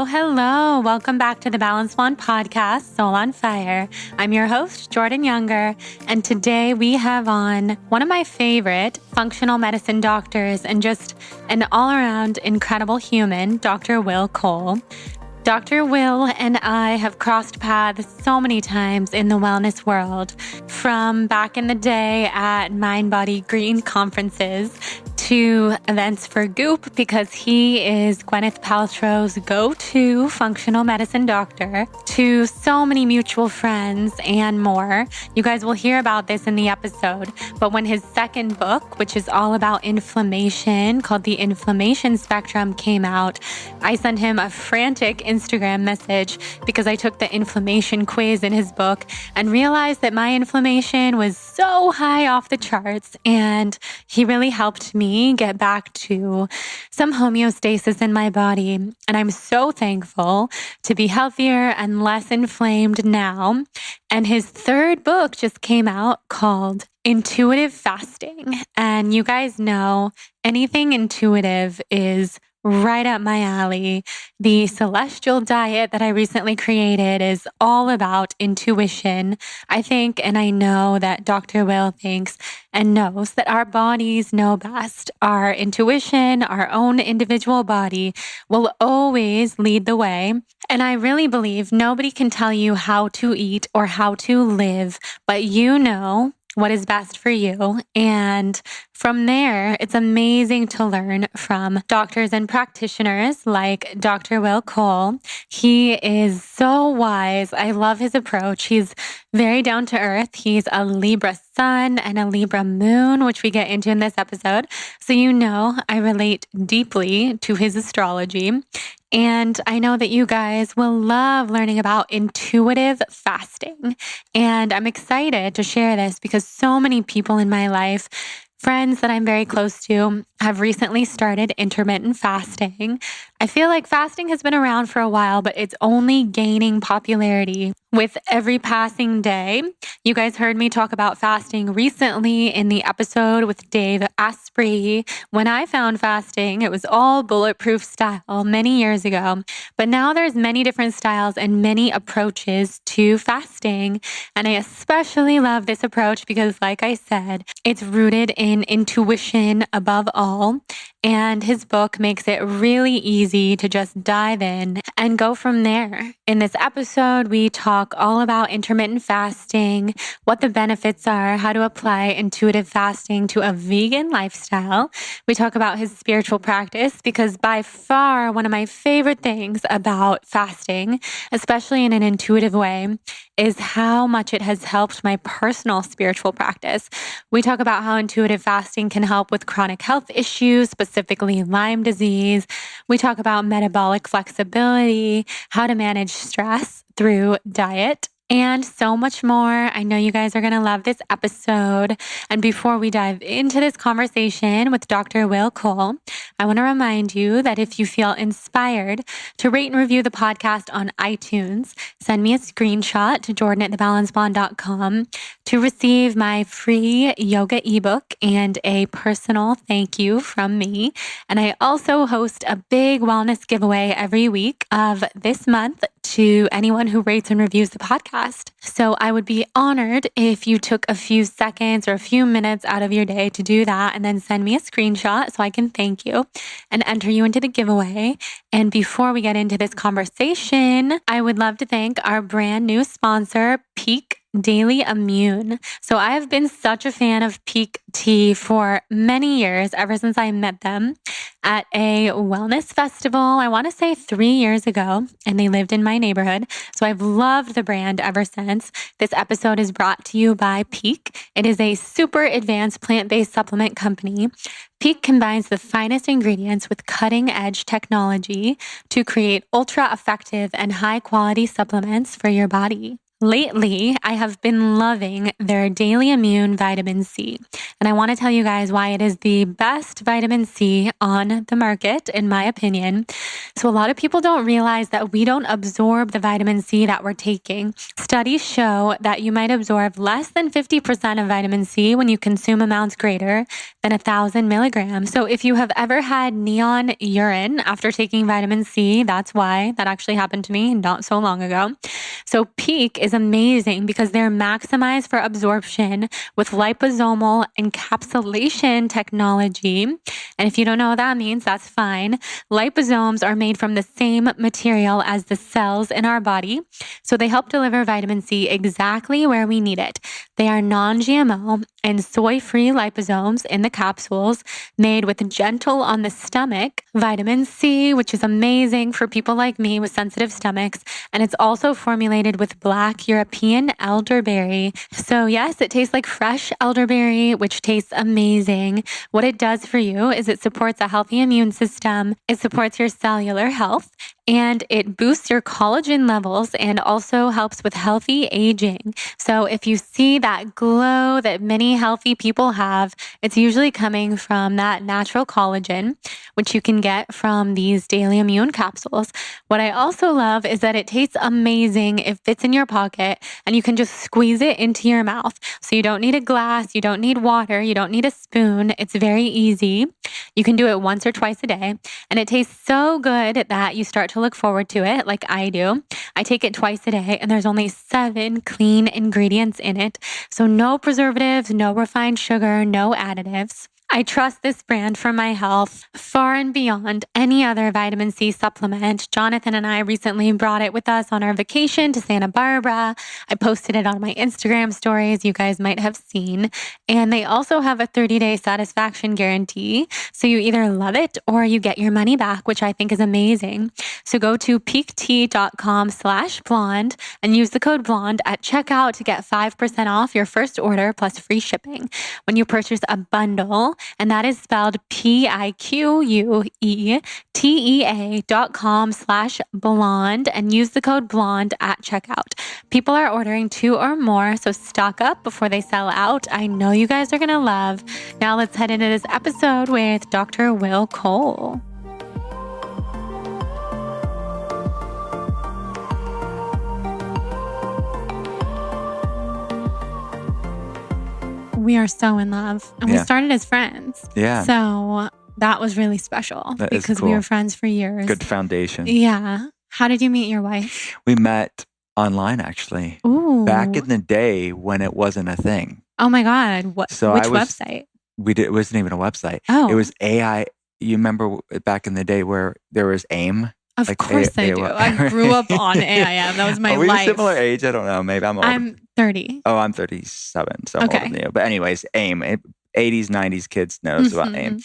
Hello. Welcome back to the Balanced Blonde podcast, Soul on Fire. I'm your host, Jordan Younger, and today we have on one of my favorite functional medicine doctors and just an all-around incredible human, Dr. Will Cole. Dr. Will and I have crossed paths so many times in the wellness world, from back in the day at Mind Body Green conferences to events for Goop, because he is Gwyneth Paltrow's go-to functional medicine doctor, to so many mutual friends and more. You guys will hear about this in the episode, but when his second book, which is all about inflammation, called The Inflammation Spectrum, came out, I sent him a frantic Instagram message because I took the inflammation quiz in his book and realized that my inflammation was so high off the charts, and he really helped me get back to some homeostasis in my body. And I'm so thankful to be healthier and less inflamed now. And his third book just came out called Intuitive Fasting. And you guys know anything intuitive is right up my alley. The celestial diet that I recently created is all about intuition. I think, and I know that Dr. Will thinks and knows that our bodies know best. Our intuition, our own individual body will always lead the way. And I really believe nobody can tell you how to eat or how to live, but you know what is best for you. And from there, it's amazing to learn from doctors and practitioners like Dr. Will Cole. He is so wise. I love his approach. He's very down to earth. He's a Libra sun and a Libra moon, which we get into in this episode. So you know I relate deeply to his astrology. And I know that you guys will love learning about intuitive fasting. And I'm excited to share this because so many people in my life, friends that I'm very close to, have recently started intermittent fasting. I feel like fasting has been around for a while, but it's only gaining popularity with every passing day. You guys heard me talk about fasting recently in the episode with Dave Asprey. When I found fasting, it was all bulletproof style many years ago, but now there's many different styles and many approaches to fasting. And I especially love this approach because, like I said, it's rooted in intuition above all. And his book makes it really easy to just dive in and go from there. In this episode, we talk all about intermittent fasting, what the benefits are, how to apply intuitive fasting to a vegan lifestyle. We talk about his spiritual practice because by far one of my favorite things about fasting, especially in an intuitive way, is how much it has helped my personal spiritual practice. We talk about how intuitive fasting can help with chronic health issues, specifically Lyme disease. We talk about metabolic flexibility, how to manage stress through diet, and so much more. I know you guys are going to love this episode. And before we dive into this conversation with Dr. Will Cole, I want to remind you that if you feel inspired to rate and review the podcast on iTunes, send me a screenshot to jordan@thebalancedblonde.com to receive my free yoga ebook and a personal thank you from me. And I also host a big wellness giveaway every week of this month to anyone who rates and reviews the podcast. So I would be honored if you took a few seconds or a few minutes out of your day to do that and then send me a screenshot so I can thank you and enter you into the giveaway. And before we get into this conversation, I would love to thank our brand new sponsor, Peak Daily Immune. So I have been such a fan of Peak Tea for many years, ever since I met them at a wellness festival, I want to say 3 years ago, and they lived in my neighborhood. So I've loved the brand ever since. This episode is brought to you by Peak. It is a super advanced plant-based supplement company. Peak combines the finest ingredients with cutting-edge technology to create ultra-effective and high-quality supplements for your body. Lately, I have been loving their Daily Immune Vitamin C, and I want to tell you guys why it is the best vitamin C on the market, in my opinion. So a lot of people don't realize that we don't absorb the vitamin C that we're taking. Studies show that you might absorb less than 50% of vitamin C when you consume amounts greater than 1,000 milligrams. So if you have ever had neon urine after taking vitamin C, that's why. That actually happened to me not so long ago. So Peak is amazing because they're maximized for absorption with liposomal encapsulation technology. And if you don't know what that means, that's fine. Liposomes are made from the same material as the cells in our body, so they help deliver vitamin C exactly where we need it. They are non-GMO and soy-free liposomes in the capsules made with gentle on the stomach vitamin C, which is amazing for people like me with sensitive stomachs. And it's also formulated with black European elderberry. So yes, it tastes like fresh elderberry, which tastes amazing. What it does for you is it supports a healthy immune system. It supports your cellular health, and it boosts your collagen levels and also helps with healthy aging. So if you see that glow that many healthy people have, it's usually coming from that natural collagen, which you can get from these daily immune capsules. What I also love is that it tastes amazing. It fits in your pocket and you can just squeeze it into your mouth. So you don't need a glass, you don't need water, you don't need a spoon. It's very easy. You can do it once or twice a day, and it tastes so good that you start to look forward to it like I do. I take it twice a day, and there's only 7 clean ingredients in it. So no preservatives, no refined sugar, no additives. I trust this brand for my health far and beyond any other vitamin C supplement. Jonathan and I recently brought it with us on our vacation to Santa Barbara. I posted it on my Instagram stories, you guys might have seen. And they also have a 30-day satisfaction guarantee. So you either love it or you get your money back, which I think is amazing. So go to peaktea.com/blonde and use the code blonde at checkout to get 5% off your first order plus free shipping when you purchase a bundle. And that is spelled PIQUETEA.com/blonde and use the code blonde at checkout. People are ordering 2 or more, so stock up before they sell out. I know you guys are going to love. Now let's head into this episode with Dr. Will Cole. We are so in love, and we started as friends. Yeah. So that was really special because cool. We were friends for years. Good foundation. Yeah. How did you meet your wife? We met online, actually. Ooh. Back in the day when it wasn't a thing. Oh my God. Which website? It wasn't even a website. Oh. It was AI. You remember back in the day where there was AIM? Of course I do. I grew up on AIM. That was my life. Are we similar age? I don't know. Maybe I'm older. I'm 30. Oh, I'm 37. So I'm older than you. But anyways, AIM. 80s, 90s kids knows about AIM.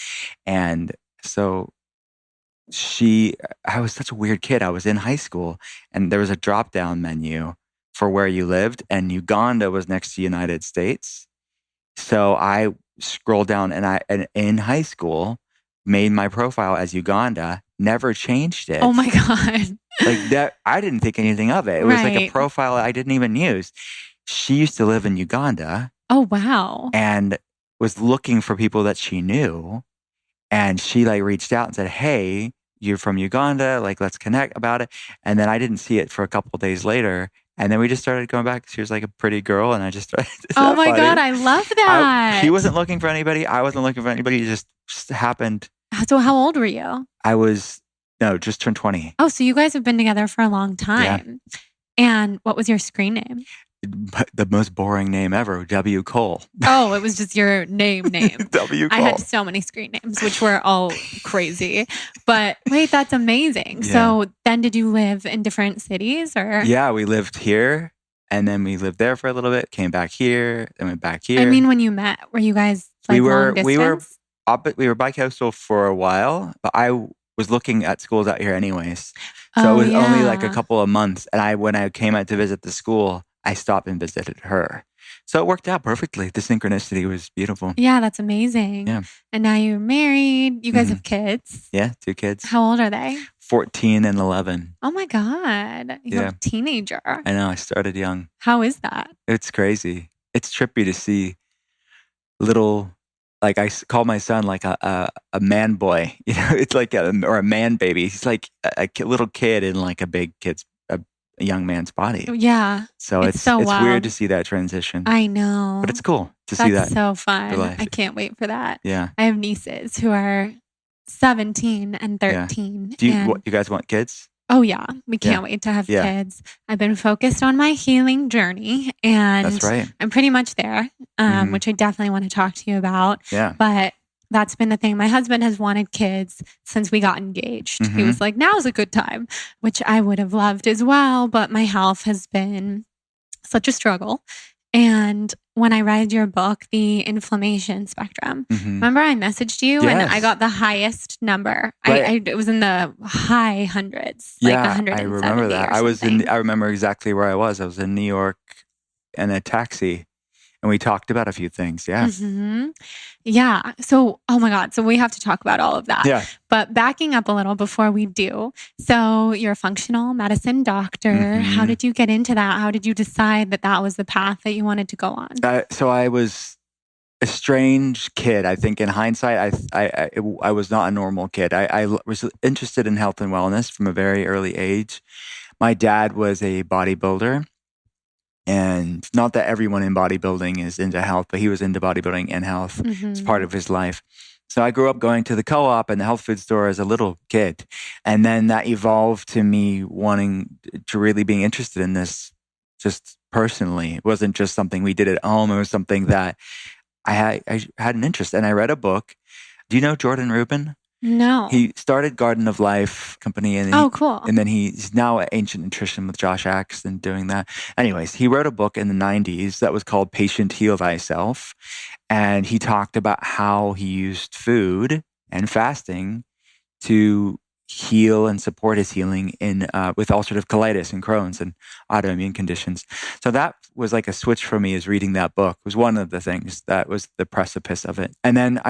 And so I was such a weird kid. I was in high school and there was a drop-down menu for where you lived, and Uganda was next to United States. So I scrolled down and in high school made my profile as Uganda, never changed it. Oh my God. Like that, I didn't think anything of it. It was like a profile I didn't even use. She used to live in Uganda. Oh, wow. And was looking for people that she knew. And she reached out and said, "Hey, you're from Uganda. Let's connect about it." And then I didn't see it for a couple of days later. And then we just started going back. She was like a pretty girl. And I just started. Oh my God. I love that. She wasn't looking for anybody. I wasn't looking for anybody. It just happened. So how old were you? Just turned 20. Oh, so you guys have been together for a long time. Yeah. And what was your screen name? The most boring name ever, W. Cole. Oh, it was just your name. W. Cole. I had so many screen names, which were all crazy. But wait, that's amazing. Yeah. So then did you live in different cities or? Yeah, we lived here and then we lived there for a little bit, came back here, then went back here. I mean, when you met, were you guys long distance? We were bi-coastal for a while, but I was looking at schools out here anyways. So it was only a couple of months. And when I came out to visit the school, I stopped and visited her. So it worked out perfectly. The synchronicity was beautiful. Yeah, that's amazing. Yeah. And now you're married. You guys have kids. Yeah, 2 kids. How old are they? 14 and 11. Oh my God. You're a teenager. I know. I started young. How is that? It's crazy. It's trippy to see little... I call my son a man boy, it's or a man baby. He's like a little kid in a big kid's a young man's body. Yeah. So it's so weird wild. to see that transition. I know. But it's cool to see That's that. so fun. life. I can't wait for that. Yeah. I have nieces who are 17 and 13. Do you and you guys want kids? Oh yeah, we Yeah. can't wait to have Yeah. kids. I've been focused on my healing journey, and That's right. I'm pretty much there, Mhm. which I definitely want to talk to you about. Yeah. But that's been the thing. My husband has wanted kids since we got engaged. He Mhm. was like, "Now's a good time," which I would have loved as well. But my health has been such a struggle. And when I read your book, The Inflammation Spectrum, Mhm. remember I messaged you and I Yes. got the highest number. Right. It was in the high hundreds, like Yeah, 170 I remember that. or something. I remember exactly where I was. I was in New York in a taxi, and we talked about a few things. Yeah. Mhm. Yeah. So, oh my God. So we have to talk about all of that. Yeah. But backing up a little before we do. So you're a functional medicine doctor. How Mhm. did you get into that? How did you decide that that was the path that you wanted to go on? So I was a strange kid. I think in hindsight, I was not a normal kid. I was interested in health and wellness from a very early age. My dad was a bodybuilder. And not that everyone in bodybuilding is into health, but he was into bodybuilding and health. It's part of his life. So I grew up going to the co-op and the health food store as a little kid. And then that evolved to me wanting to really being interested in this just personally. It wasn't just something we did at home. It was something that I had an interest. And I read a book. Do you know Jordan Rubin? No. He started Garden of Life company, and cool. And then he's now at Ancient Nutrition with Josh Axe and doing that. Anyways, he wrote a book in the 90s that was called Patient Heal Thyself. And he talked about how he used food and fasting to heal and support his healing in with ulcerative colitis and Crohn's and autoimmune conditions. So that was like a switch for me, is reading that book was one of the things that was the precipice of it. And then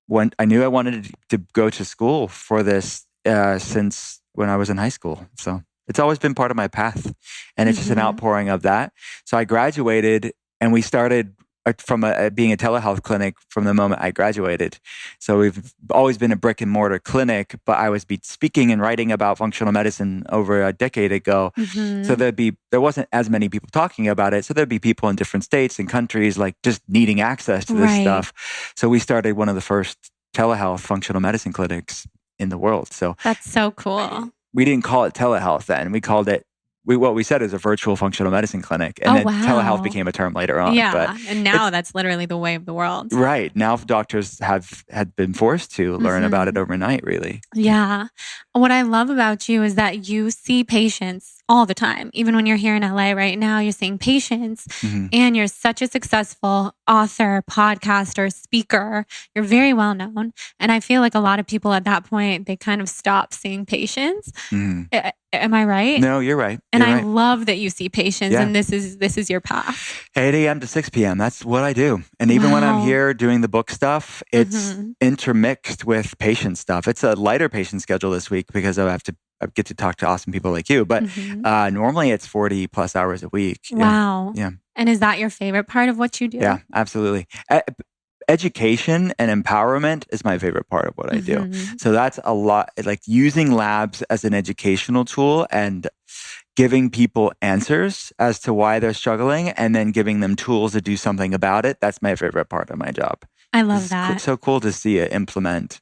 when I knew I wanted to go to school for this since when I was in high school. So it's always been part of my path, and it's just an outpouring of that. So I graduated, and we started from being a telehealth clinic from the moment I graduated. So we've always been a brick and mortar clinic, but I was speaking and writing about functional medicine over a decade ago. So there wasn't as many people talking about it. So there'd be people in different states and countries like just needing access to this stuff. So we started one of the first telehealth functional medicine clinics in the world. So that's so cool. We didn't call it telehealth then. We called it what we said is a virtual functional medicine clinic. And then telehealth became a term later on. Yeah. But and now that's literally the way of the world. Right. Now doctors had been forced to learn about it overnight, really. Yeah. What I love about you is that you see patients all the time. Even when you're here in LA right now, you're seeing patients and you're such a successful author, podcaster, speaker. You're very well known. And I feel like a lot of people at that point, they kind of stop seeing patients. Am I right? No, you're right. And I love that you see patients, Yeah. and this is your path. 8 a.m. to 6 p.m. That's what I do. And even when I'm here doing the book stuff, it's intermixed with patient stuff. It's a lighter patient schedule this week because I get to talk to awesome people like you. But normally it's 40 plus hours a week. Wow. Yeah. And is that your favorite part of what you do? Yeah, absolutely. Education and empowerment is my favorite part of what I do. So that's a lot, like using labs as an educational tool and giving people answers as to why they're struggling and then giving them tools to do something about it. That's my favorite part of my job. I love that. It's so cool to see it implement.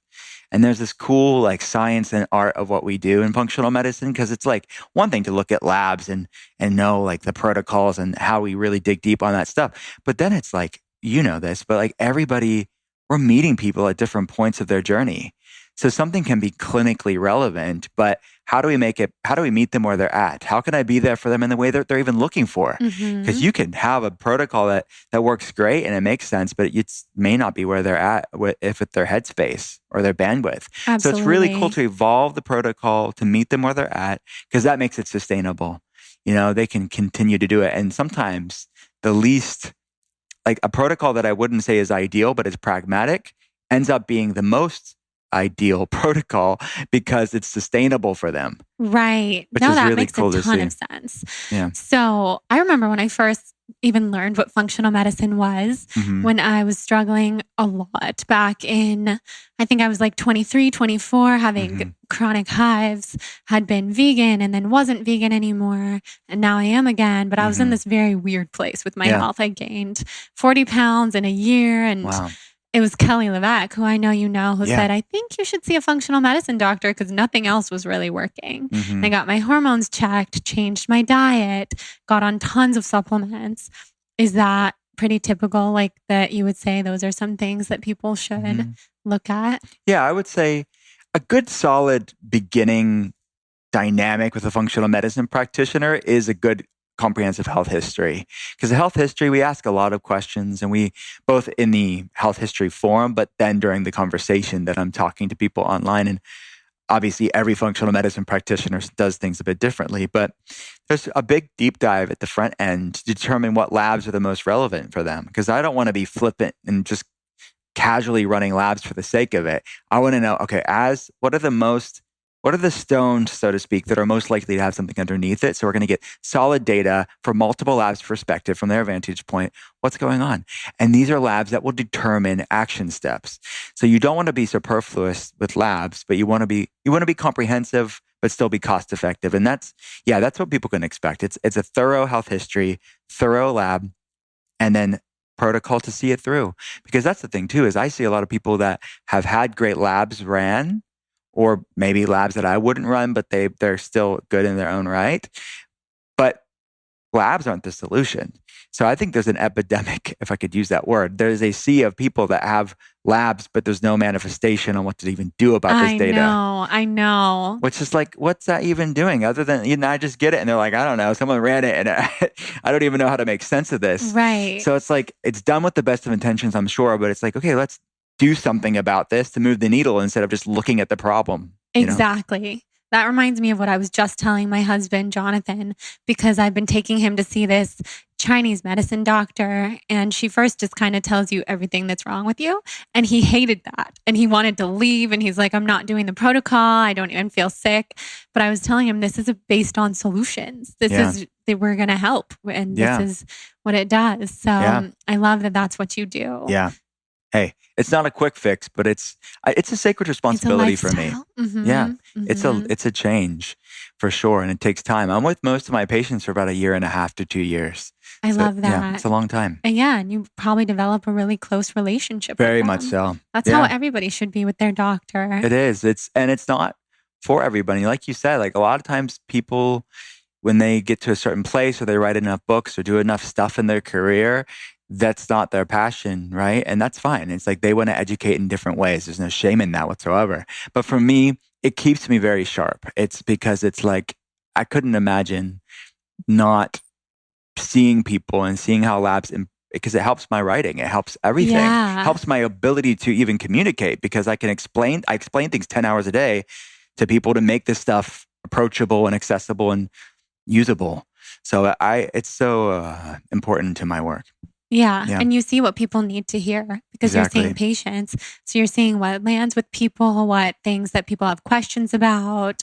And there's this cool like science and art of what we do in functional medicine, because it's like one thing to look at labs and know like the protocols and how we really dig deep on that stuff. But then it's like, you know this, but like we're meeting people at different points of their journey. So something can be clinically relevant, but how do we meet them where they're at? How can I be there for them in the way that they're even looking for? Because you can have a protocol that works great and it makes sense, but it may not be where they're at if it's their headspace or their bandwidth. Absolutely. So it's really cool to evolve the protocol to meet them where they're at, because that makes it sustainable. You know, they can continue to do it. And sometimes like a protocol that I wouldn't say is ideal, but is pragmatic, ends up being the most ideal protocol because it's sustainable for them. Right. Which No, is that really makes cool a ton to of see. sense. Yeah. So I remember when I first even learned what functional medicine was when I was struggling a lot back in, I think I was like 23, 24, having chronic hives, had been vegan and then wasn't vegan anymore. And now I am again, but I was in this very weird place with my health. I gained 40 pounds in a year, and it was Kelly Levesque, who I know you know, who said, I think you should see a functional medicine doctor because nothing else was really working. And I got my hormones checked, changed my diet, got on tons of supplements. Is that pretty typical, like that you would say those are some things that people should look at? Yeah, I would say a good solid beginning dynamic with a functional medicine practitioner is a good comprehensive health history. Because the health history, we ask a lot of questions, and we both in the health history forum, but then during the conversation that I'm talking to people online. And obviously every functional medicine practitioner does things a bit differently, but there's a big deep dive at the front end to determine what labs are the most relevant for them. Because I don't want to be flippant and just casually running labs for the sake of it. I want to know, okay, what are the stones, so to speak, that are most likely to have something underneath it? So we're going to get solid data from multiple labs' perspective, from their vantage point, what's going on. And these are labs that will determine action steps. So you don't want to be superfluous with labs, but you want to be comprehensive, but still be cost effective. And that's what people can expect. It's a thorough health history, thorough lab, and then protocol to see it through. Because that's the thing too, is I see a lot of people that have had great labs ran, or maybe labs that I wouldn't run, but they're still good in their own right. But labs aren't the solution. So I think there's an epidemic, if I could use that word. There's a sea of people that have labs, but there's no manifestation on what to even do about this data. I know. Which is like, what's that even doing? Other than, I just get it. And they're like, I don't know, someone ran it and I don't even know how to make sense of this. Right. So it's like, it's done with the best of intentions, I'm sure, but it's like, okay, let's do something about this to move the needle instead of just looking at the problem. Exactly. That reminds me of what I was just telling my husband, Jonathan, because I've been taking him to see this Chinese medicine doctor. And she first just kind of tells you everything that's wrong with you. And he hated that. And he wanted to leave. And he's like, I'm not doing the protocol. I don't even feel sick. But I was telling him, this is based on solutions. This is that we're going to help. And this is what it does. So I love that that's what you do. Yeah. Hey, it's not a quick fix, but it's a sacred responsibility for me. Yeah, it's a change for sure, and it takes time. I'm with most of my patients for about 1.5 to 2 years. I love that. Yeah, it's a long time. And you probably develop a really close relationship. Very with them. much so. That's how everybody should be with their doctor. It is. It's not for everybody. Like you said, like a lot of times people, when they get to a certain place or they write enough books or do enough stuff in their career, that's not their passion, right? And that's fine. It's like they want to educate in different ways. There's no shame in that whatsoever. But for me, it keeps me very sharp. It's because it's like, I couldn't imagine not seeing people and seeing how labs, because it helps my writing. It helps everything. It helps my ability to even communicate, because I explain things 10 hours a day to people to make this stuff approachable and accessible and usable. So it's so important to my work. Yeah. And you see what people need to hear, because you're seeing patients. So you're seeing what lands with people, what things that people have questions about.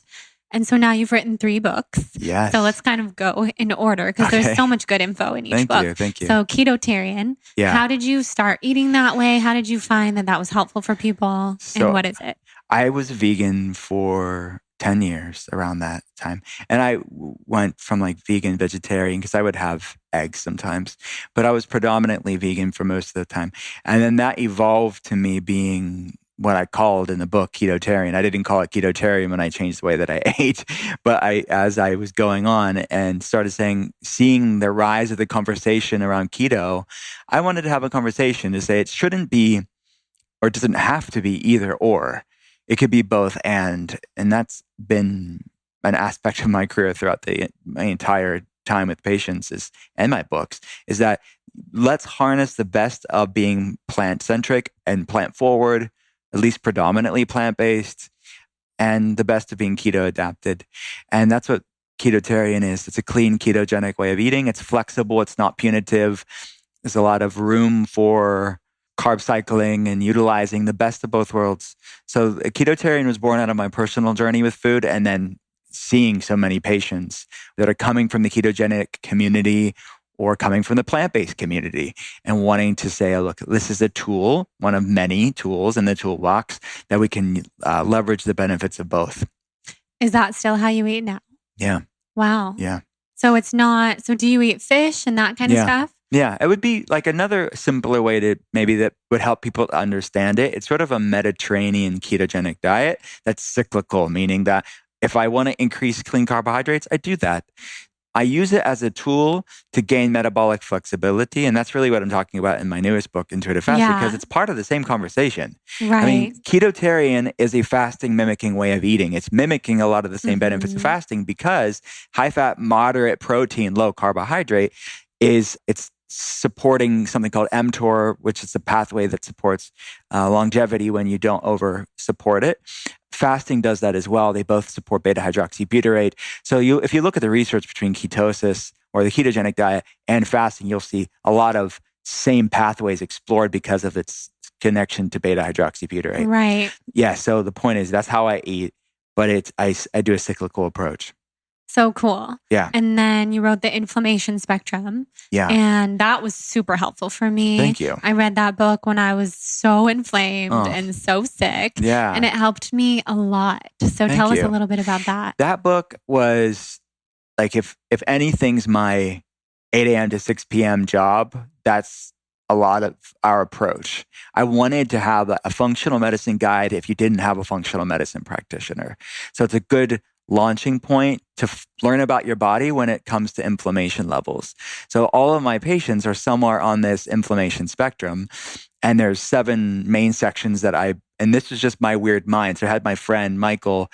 And so now you've written 3 books. Yes. So let's kind of go in order, because there's so much good info in each book. Thank you. So Ketotarian. Yeah. How did you start eating that way? How did you find that was helpful for people? And what is it? I was vegan for 10 years around that time. And I went from like vegan, vegetarian, because I would have eggs sometimes, but I was predominantly vegan for most of the time. And then that evolved to me being what I called in the book Ketotarian. I didn't call it Ketotarian when I changed the way that I ate, but as I was going on and started seeing the rise of the conversation around keto, I wanted to have a conversation to say it shouldn't be, or it doesn't have to be either or. It could be both and that's been an aspect of my career throughout my entire time with patients and my books, is that let's harness the best of being plant-centric and plant-forward, at least predominantly plant-based, and the best of being keto-adapted. And that's what Ketotarian is. It's a clean ketogenic way of eating. It's flexible. It's not punitive. There's a lot of room for carb cycling and utilizing the best of both worlds. So Ketotarian was born out of my personal journey with food, and then seeing so many patients that are coming from the ketogenic community or coming from the plant-based community and wanting to say, oh, look, this is a tool, one of many tools in the toolbox that we can leverage the benefits of both. Is that still how you eat now? Yeah. Wow. Yeah. So it's not, so do you eat fish and that kind of stuff? Yeah. It would be like another simpler way to maybe that would help people to understand it. It's sort of a Mediterranean ketogenic diet that's cyclical, meaning that if I want to increase clean carbohydrates, I do that. I use it as a tool to gain metabolic flexibility. And that's really what I'm talking about in my newest book, Intuitive Fasting, because it's part of the same conversation. Right. I mean, Ketotarian is a fasting mimicking way of eating. It's mimicking a lot of the same benefits of fasting because high fat, moderate protein, low carbohydrate it's supporting something called mTOR, which is a pathway that supports longevity when you don't over support it. Fasting does that as well. They both support beta-hydroxybutyrate. So if you look at the research between ketosis or the ketogenic diet and fasting, you'll see a lot of same pathways explored because of its connection to beta-hydroxybutyrate. Right. Yeah. So the point is that's how I eat, but I do a cyclical approach. So cool. Yeah. And then you wrote the inflammation spectrum. Yeah. And that was super helpful for me. Thank you. I read that book when I was so inflamed and so sick. Yeah. And it helped me a lot. So tell us a little bit about that. That book was like, if anything's my 8 a.m. to 6 p.m. job, that's a lot of our approach. I wanted to have a functional medicine guide if you didn't have a functional medicine practitioner. So it's a good launching point to learn about your body when it comes to inflammation levels. So all of my patients are somewhere on this inflammation spectrum. And there's 7 main sections and this was just my weird mind. So I had my friend, Michael,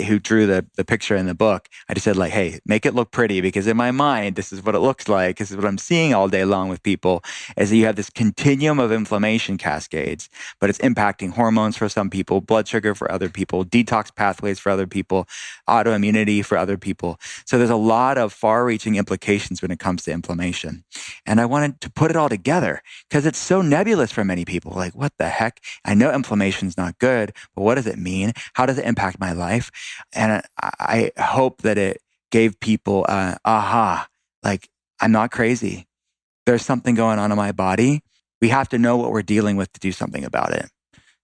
who drew the picture in the book. I just said like, hey, make it look pretty because in my mind, this is what it looks like. This is what I'm seeing all day long with people is that you have this continuum of inflammation cascades, but it's impacting hormones for some people, blood sugar for other people, detox pathways for other people, autoimmunity for other people. So there's a lot of far-reaching implications when it comes to inflammation. And I wanted to put it all together because it's so nebulous for many people. Like, what the heck? I know inflammation is not good, but what does it mean? How does it impact my life? And I hope that it gave people aha, like, I'm not crazy. There's something going on in my body. We have to know what we're dealing with to do something about it.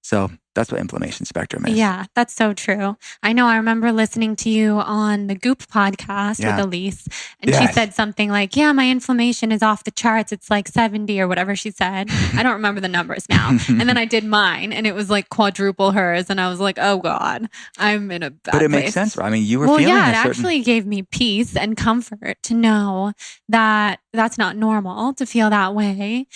So that's what inflammation spectrum is. Yeah, that's so true. I know I remember listening to you on the Goop podcast with Elise, and she said something like, yeah, my inflammation is off the charts. It's like 70 or whatever she said. I don't remember the numbers now. And then I did mine and it was like quadruple hers. And I was like, oh God, I'm in a bad place. But it makes sense. I mean, you were feeling it actually gave me peace and comfort to know that that's not normal to feel that way.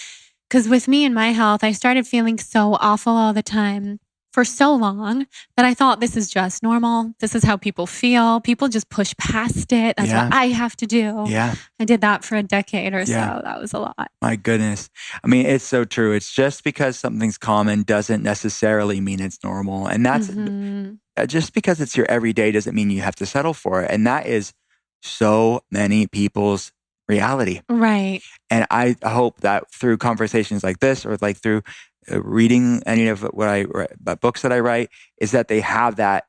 Because with me and my health, I started feeling so awful all the time for so long that I thought this is just normal. This is how people feel. People just push past it. That's what I have to do. Yeah. I did that for a decade or so. That was a lot. My goodness. I mean, it's so true. It's just because something's common doesn't necessarily mean it's normal. And that's just because it's your everyday doesn't mean you have to settle for it. And that is so many people's reality. Right. And I hope that through conversations like this or like through reading any of what I write, books that I write, is that they have that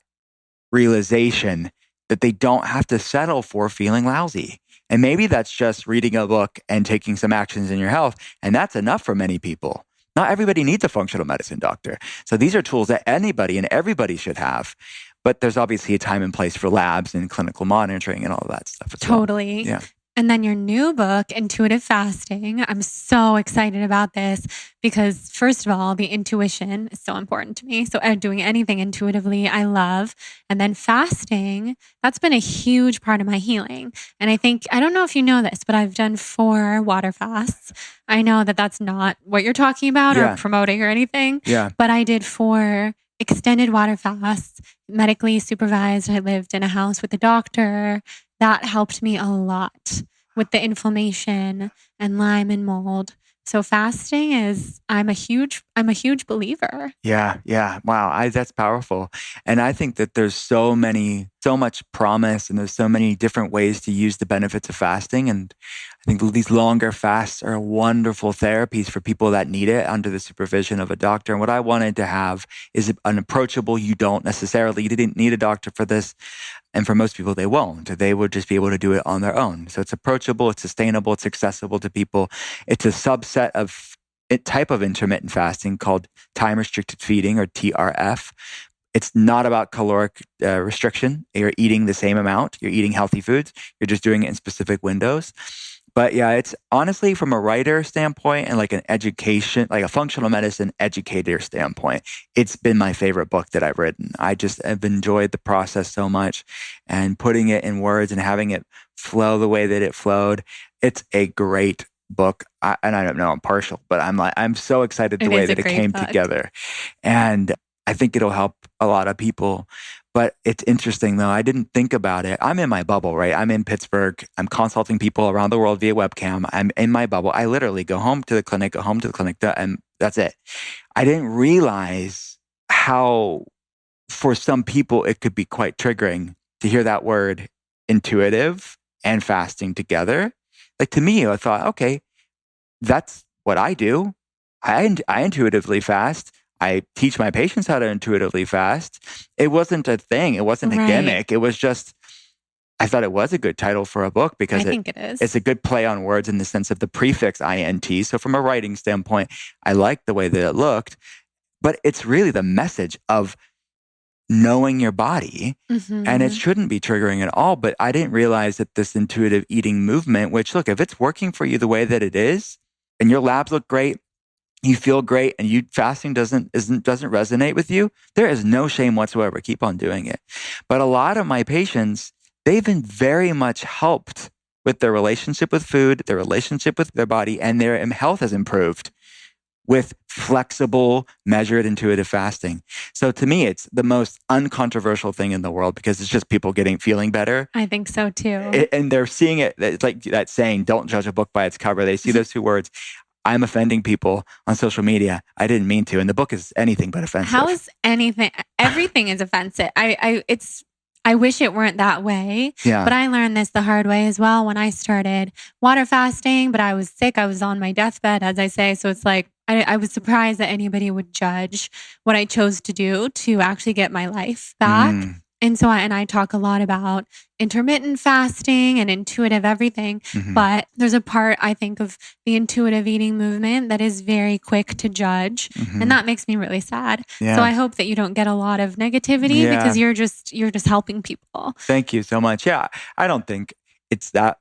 realization that they don't have to settle for feeling lousy. And maybe that's just reading a book and taking some actions in your health. And that's enough for many people. Not everybody needs a functional medicine doctor. So these are tools that anybody and everybody should have. But there's obviously a time and place for labs and clinical monitoring and all of that stuff as well. Totally. Yeah. And then your new book, Intuitive Fasting. I'm so excited about this because, first of all, the intuition is so important to me. So doing anything intuitively, I love. And then fasting, that's been a huge part of my healing. And I don't know if you know this, but I've done 4 water fasts. I know that that's not what you're talking about or promoting or anything. Yeah. But I did 4 extended water fasts, medically supervised. I lived in a house with a doctor. That helped me a lot with the inflammation and Lyme and mold. So fasting I'm I'm a huge believer. Yeah. Yeah. Wow. That's powerful. And I think that there's so much promise, and there's so many different ways to use the benefits of fasting. And I think these longer fasts are wonderful therapies for people that need it under the supervision of a doctor. And what I wanted to have is an approachable, you didn't need a doctor for this. And for most people, they won't. They would just be able to do it on their own. So it's approachable, it's sustainable, it's accessible to people. It's a subset of a type of intermittent fasting called time-restricted feeding, or TRF. It's not about caloric restriction. You're eating the same amount. You're eating healthy foods. You're just doing it in specific windows. But yeah, it's honestly, from a writer standpoint and like an education, like a functional medicine educator standpoint, it's been my favorite book that I've written. I just have enjoyed the process so much, and putting it in words and having it flow the way that it flowed. It's a great book. And I don't know, I'm partial, but I'm so excited the way that it came together. And I think it'll help a lot of people. But it's interesting, though. I didn't think about it. I'm in my bubble, right? I'm in Pittsburgh. I'm consulting people around the world via webcam. I'm in my bubble. I literally go home to the clinic, and that's it. I didn't realize how, for some people, it could be quite triggering to hear that word intuitive and fasting together. Like, to me, I thought, okay, that's what I do. I intuitively fast. I teach my patients how to intuitively fast. It wasn't a thing. It wasn't a gimmick. It was just, I thought it was a good title for a book because I think it is. It's a good play on words in the sense of the prefix INT. So from a writing standpoint, I liked the way that it looked. But it's really the message of knowing your body, and it shouldn't be triggering at all. But I didn't realize that this intuitive eating movement, which, look, if it's working for you the way that it is, and your labs look great, you feel great, and fasting doesn't resonate with you, there is no shame whatsoever. Keep on doing it. But a lot of my patients, they've been very much helped with their relationship with food, their relationship with their body, and their health has improved with flexible, measured, intuitive fasting. So to me, it's the most uncontroversial thing in the world because it's just people feeling better. I think so too. And they're seeing it. It's like that saying, don't judge a book by its cover. They see those two words. I'm offending people on social media. I didn't mean to. And the book is anything but offensive. How is anything? Everything is offensive. I wish it weren't that way. Yeah. But I learned this the hard way as well when I started water fasting, but I was sick. I was on my deathbed, as I say. So it's like, I was surprised that anybody would judge what I chose to do to actually get my life back. And so I talk a lot about intermittent fasting and intuitive everything. But there's a part, I think, of the intuitive eating movement that is very quick to judge. And that makes me really sad. Yeah. So I hope that you don't get a lot of negativity because you're just helping people. Thank you so much. Yeah, I don't think it's that.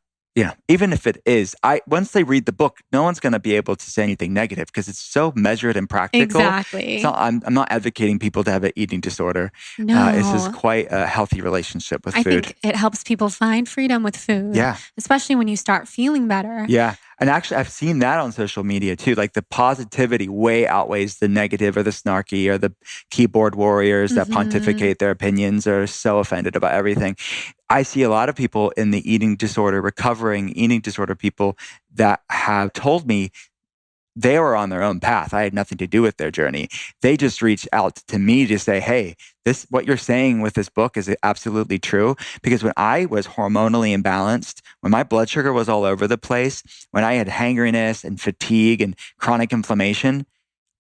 Even if it is, once they read the book, no one's going to be able to say anything negative because it's so measured and practical. Exactly. So I'm not advocating people to have an eating disorder. No. This is quite a healthy relationship with food. I think it helps people find freedom with food. Yeah. Especially when you start feeling better. Yeah. And actually, I've seen that on social media too. Like the positivity way outweighs the negative or the snarky or the keyboard warriors that pontificate their opinions or are so offended about everything. I see a lot of people in the recovering eating disorder people that have told me they were on their own path. I had nothing to do with their journey. They just reached out to me to say, hey, what you're saying with this book is absolutely true. Because when I was hormonally imbalanced, when my blood sugar was all over the place, when I had hangriness and fatigue and chronic inflammation,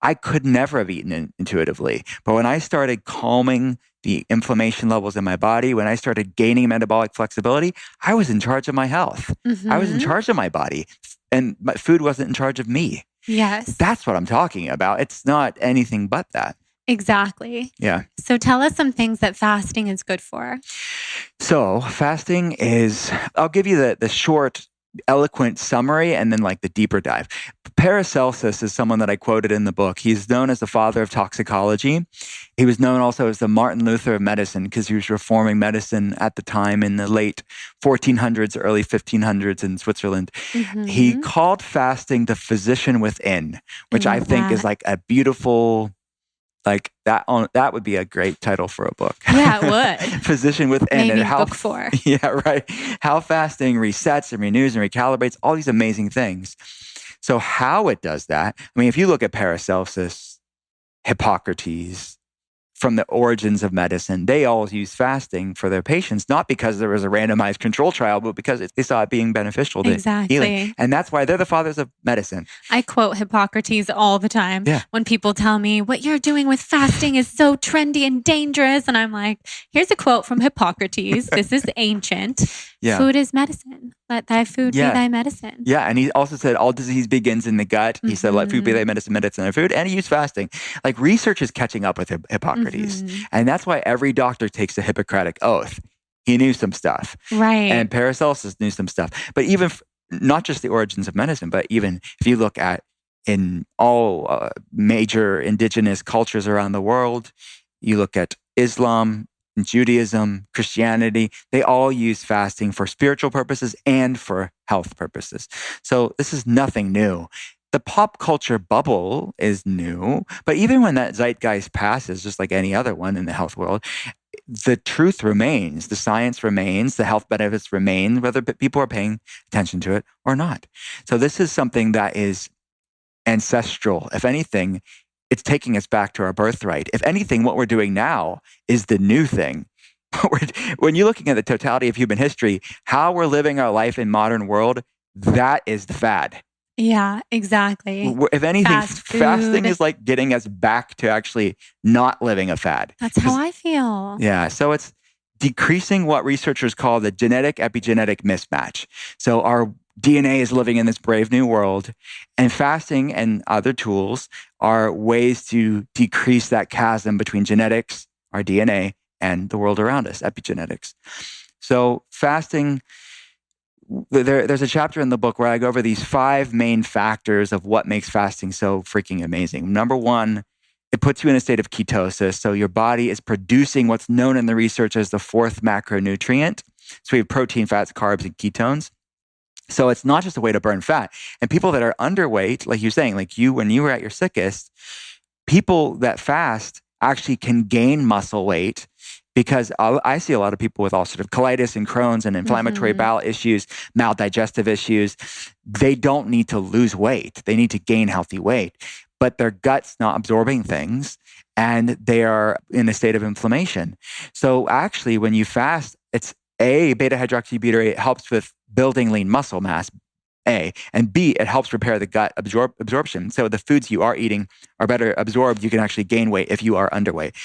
I could never have eaten intuitively. But when I started calming the inflammation levels in my body, when I started gaining metabolic flexibility, I was in charge of my health. I was in charge of my body, and my food wasn't in charge of me. Yes. That's what I'm talking about. It's not anything but that. Exactly. Yeah. So tell us some things that fasting is good for. So fasting is, I'll give you the short, eloquent summary and then like the deeper dive. Paracelsus is someone that I quoted in the book. He's known as the father of toxicology. He was known also as the Martin Luther of medicine because he was reforming medicine at the time in the late 1400s, early 1500s in Switzerland. He called fasting the physician within, which I think is like a beautiful, like that would be a great title for a book. Yeah, it would. Physician within. Maybe and how, book 4. Yeah, right. How fasting resets and renews and recalibrates all these amazing things. So how it does that, I mean, if you look at Paracelsus, Hippocrates, from the origins of medicine, they all use fasting for their patients, not because there was a randomized control trial, but because they saw it being beneficial to healing. And that's why they're the fathers of medicine. I quote Hippocrates all the time when people tell me, what you're doing with fasting is so trendy and dangerous. And I'm like, here's a quote from Hippocrates. This is ancient. Food is medicine. Let thy food be thy medicine. Yeah. And he also said, all disease begins in the gut. He said, let food be thy medicine, medicine thy food. And he used fasting. Like, research is catching up with Hippocrates. And that's why every doctor takes the Hippocratic Oath. He knew some stuff. Right. And Paracelsus knew some stuff. But even not just the origins of medicine, but even if you look at in all major indigenous cultures around the world, you look at Islam, Judaism, Christianity, they all use fasting for spiritual purposes and for health purposes. So this is nothing new. The pop culture bubble is new, but even when that zeitgeist passes, just like any other one in the health world, the truth remains, the science remains, the health benefits remain, whether people are paying attention to it or not. So this is something that is ancestral. If anything, it's taking us back to our birthright. If anything, what we're doing now is the new thing. When you're looking at the totality of human history, how we're living our life in modern world, that is the fad. Yeah, exactly. If anything, fasting is like getting us back to actually not living a fad. That's how I feel. Yeah. So it's decreasing what researchers call the genetic epigenetic mismatch. So our DNA is living in this brave new world, and fasting and other tools are ways to decrease that chasm between genetics, our DNA, and the world around us, epigenetics. So fasting, there's a chapter in the book where I go over these 5 main factors of what makes fasting so freaking amazing. Number 1, it puts you in a state of ketosis. So your body is producing what's known in the research as the 4th macronutrient. So we have protein, fats, carbs, and ketones. So it's not just a way to burn fat. And people that are underweight, like you're saying, like you, when you were at your sickest, people that fast actually can gain muscle weight, because I see a lot of people with ulcerative colitis and Crohn's and inflammatory bowel issues, maldigestive issues. They don't need to lose weight. They need to gain healthy weight, but their gut's not absorbing things and they are in a state of inflammation. So actually, when you fast, it's beta-hydroxybutyrate. It helps with building lean muscle mass, A, and B, it helps repair the gut absorption. So the foods you are eating are better absorbed. You can actually gain weight if you are underweight.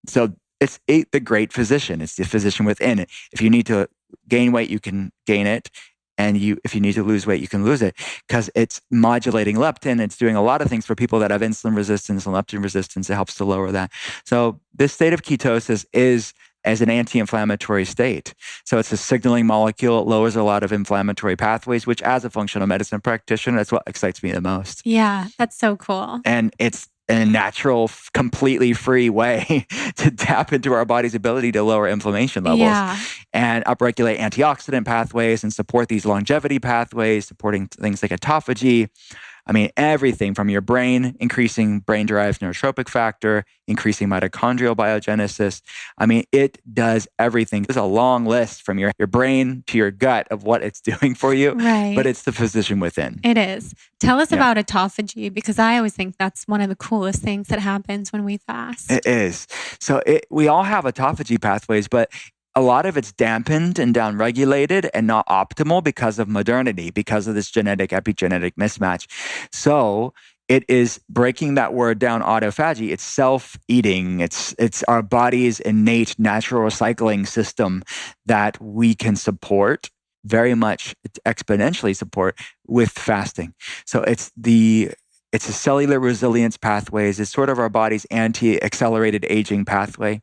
So it's the great physician. It's the physician within it. If you need to gain weight, you can gain it. And if you need to lose weight, you can lose it, because it's modulating leptin. It's doing a lot of things for people that have insulin resistance and leptin resistance. It helps to lower that. So this state of ketosis is as an anti-inflammatory state. So it's a signaling molecule. It lowers a lot of inflammatory pathways, which as a functional medicine practitioner, that's what excites me the most. Yeah, that's so cool. And it's a natural, completely free way to tap into our body's ability to lower inflammation levels and upregulate antioxidant pathways and support these longevity pathways, supporting things like autophagy. I mean, everything from your brain, increasing brain-derived neurotropic factor, increasing mitochondrial biogenesis. I mean, it does everything. There's a long list from your brain to your gut of what it's doing for you, but it's the physician within. It is. Tell us about autophagy, because I always think that's one of the coolest things that happens when we fast. It is. So we all have autophagy pathways, but a lot of it's dampened and downregulated and not optimal because of modernity, because of this genetic epigenetic mismatch. So it is breaking that word down, autophagy. It's self-eating. It's our body's innate natural recycling system that we can support very much, exponentially support with fasting. So it's a cellular resilience pathways. It's sort of our body's anti-accelerated aging pathway.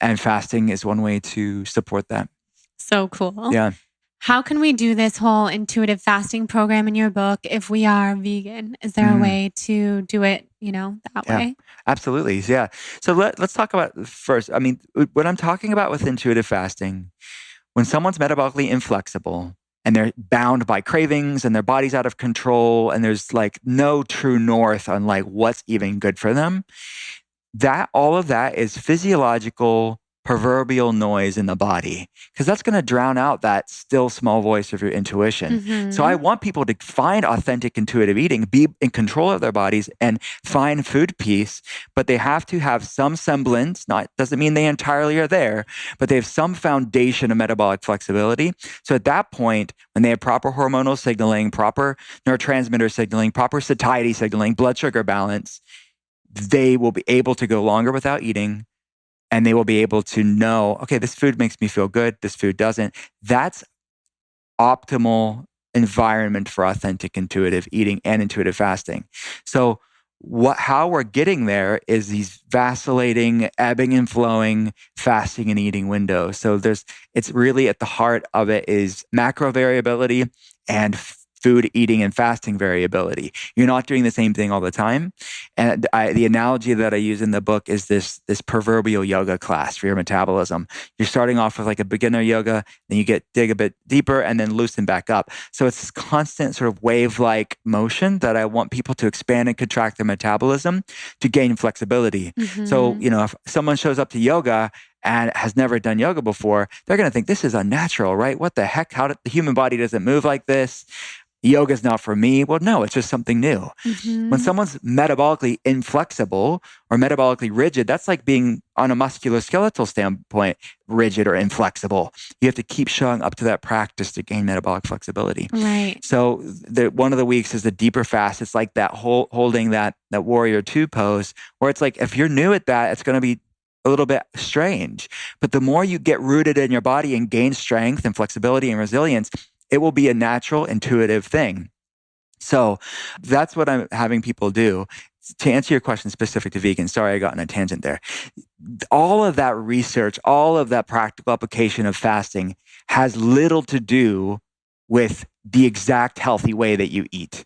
And fasting is one way to support that. So cool. Yeah. How can we do this whole intuitive fasting program in your book if we are vegan? Is there a way to do it, that way? Absolutely. Yeah. So let's talk about first. I mean, what I'm talking about with intuitive fasting, when someone's metabolically inflexible, and they're bound by cravings and their body's out of control and there's like no true north on like what's even good for them, all of that is physiological proverbial noise in the body, because that's going to drown out that still small voice of your intuition. So I want people to find authentic intuitive eating, be in control of their bodies, and find food peace, but they have to have some semblance, doesn't mean they entirely are there, but they have some foundation of metabolic flexibility. So at that point, when they have proper hormonal signaling, proper neurotransmitter signaling, proper satiety signaling, blood sugar balance, they will be able to go longer without eating, and they will be able to know, okay, this food makes me feel good, this food doesn't. That's optimal environment for authentic intuitive eating and intuitive fasting. So how we're getting there is these vacillating, ebbing and flowing fasting and eating windows. So it's really at the heart of it is macro variability and food eating and fasting variability. You're not doing the same thing all the time. And the analogy that I use in the book is this proverbial yoga class for your metabolism. You're starting off with like a beginner yoga, then you dig a bit deeper and then loosen back up. So it's this constant sort of wave-like motion that I want people to expand and contract their metabolism to gain flexibility. So, if someone shows up to yoga and has never done yoga before, they're going to think this is unnatural, right? What the heck? The human body doesn't move like this? Yoga's not for me. Well, no, it's just something new. When someone's metabolically inflexible or metabolically rigid, that's like being on a musculoskeletal standpoint, rigid or inflexible. You have to keep showing up to that practice to gain metabolic flexibility. Right. So one of the weeks is the deeper fast. It's like that holding that warrior two pose, where it's like, if you're new at that, it's going to be a little bit strange. But the more you get rooted in your body and gain strength and flexibility and resilience, it will be a natural, intuitive thing. So that's what I'm having people do. To answer your question specific to vegans, sorry I got on a tangent there. All of that research, all of that practical application of fasting has little to do with the exact healthy way that you eat,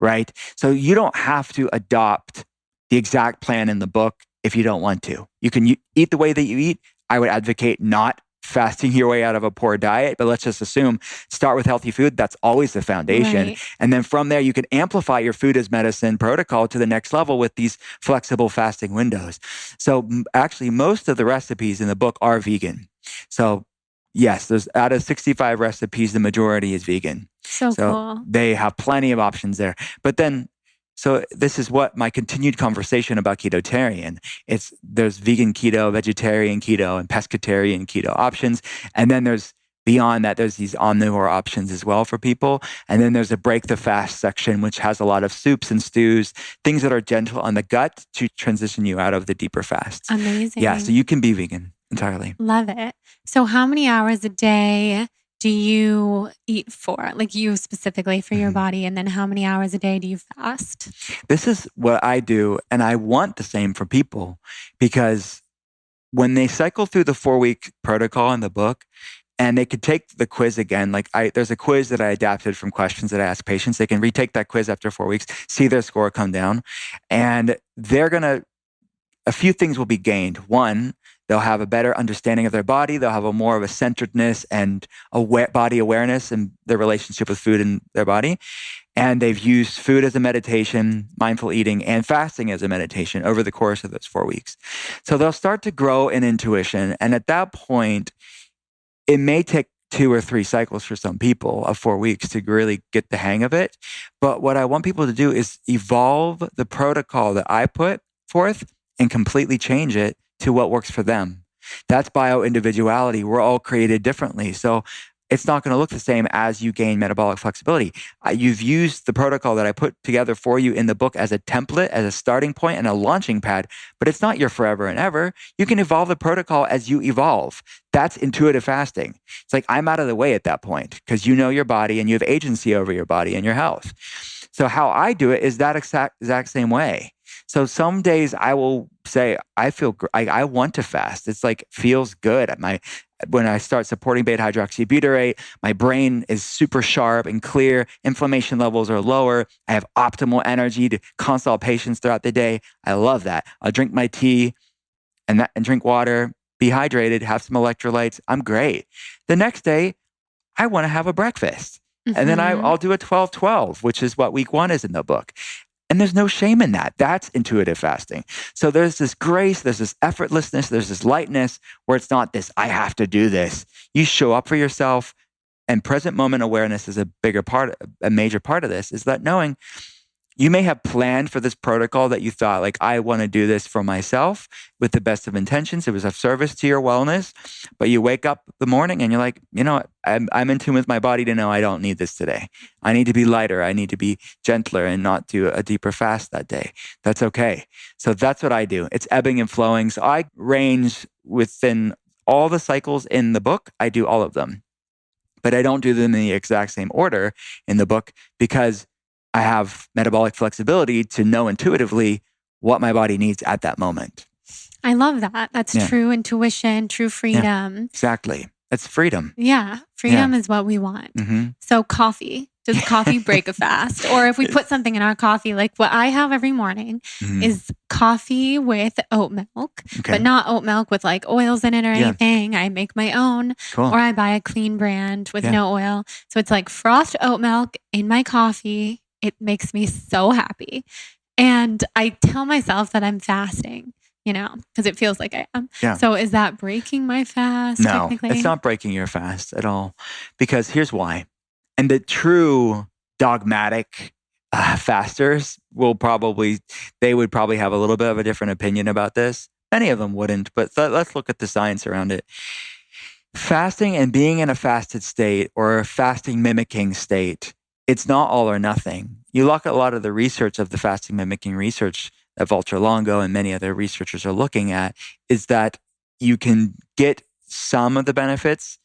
right? So you don't have to adopt the exact plan in the book if you don't want to. You can eat the way that you eat. I would advocate not fasting your way out of a poor diet, but let's just assume start with healthy food. That's always the foundation. Right. And then from there, you can amplify your food as medicine protocol to the next level with these flexible fasting windows. So actually, most of the recipes in the book are vegan. So yes, there's out of 65 recipes, the majority is vegan. So cool. They have plenty of options there. But then, so this is what my continued conversation about Ketotarian. There's vegan keto, vegetarian keto, and pescatarian keto options. And then beyond that, there's these omnivore options as well for people. And then there's a break the fast section, which has a lot of soups and stews, things that are gentle on the gut to transition you out of the deeper fasts. Amazing. Yeah, so you can be vegan entirely. Love it. So how many hours a day do you eat for, like you specifically for your body? And then how many hours a day do you fast? This is what I do. And I want the same for people, because when they cycle through the 4-week protocol in the book, and they could take the quiz again, there's a quiz that I adapted from questions that I ask patients. They can retake that quiz after 4 weeks, see their score come down, and a few things will be gained. One, they'll have a better understanding of their body. They'll have more of a centeredness and body awareness in their relationship with food and their body. And they've used food as a meditation, mindful eating, and fasting as a meditation over the course of those 4 weeks. So they'll start to grow in intuition. And at that point, it may take 2 or 3 cycles for some people of 4 weeks to really get the hang of it. But what I want people to do is evolve the protocol that I put forth and completely change it to what works for them. That's bio-individuality. We're all created differently. So it's not going to look the same as you gain metabolic flexibility. You've used the protocol that I put together for you in the book as a template, as a starting point and a launching pad, but it's not your forever and ever. You can evolve the protocol as you evolve. That's intuitive fasting. It's like, I'm out of the way at that point because you know your body and you have agency over your body and your health. So how I do it is that exact same way. So some days I will say, I want to fast. It's like, feels good. When I start supporting beta-hydroxybutyrate, my brain is super sharp and clear. Inflammation levels are lower. I have optimal energy to consult patients throughout the day. I love that. I'll drink my tea and drink water, be hydrated, have some electrolytes. I'm great. The next day, I want to have a breakfast. And then I'll do a 12-12, which is what week 1 is in the book. And there's no shame in that. That's intuitive fasting. So there's this grace, there's this effortlessness, there's this lightness where it's not this, I have to do this. You show up for yourself, and present moment awareness is a major part of this, is that knowing you may have planned for this protocol that you thought, like, I want to do this for myself with the best of intentions. It was of service to your wellness, but you wake up the morning and you're like, I'm in tune with my body to know I don't need this today. I need to be lighter. I need to be gentler and not do a deeper fast that day. That's okay. So that's what I do. It's ebbing and flowing. So I range within all the cycles in the book. I do all of them, but I don't do them in the exact same order in the book because I have metabolic flexibility to know intuitively what my body needs at that moment. I love that. That's true intuition, true freedom. Yeah, exactly. That's freedom. Yeah. Freedom is what we want. Mm-hmm. So coffee. Does coffee break a fast? Or if we put something in our coffee, like what I have every morning is coffee with oat milk, but not oat milk with like oils in it or anything. I make my own, or I buy a clean brand with no oil. So it's like frothed oat milk in my coffee. It makes me so happy. And I tell myself that I'm fasting, because it feels like I am. Yeah. So is that breaking my fast? No, it's not breaking your fast at all. Because here's why. And the true dogmatic fasters would probably have a little bit of a different opinion about this. Many of them wouldn't, but let's look at the science around it. Fasting and being in a fasted state or a fasting mimicking state, it's not all or nothing. You look at a lot of the research of the fasting mimicking research that Walter Longo and many other researchers are looking at, is that you can get some of the benefits.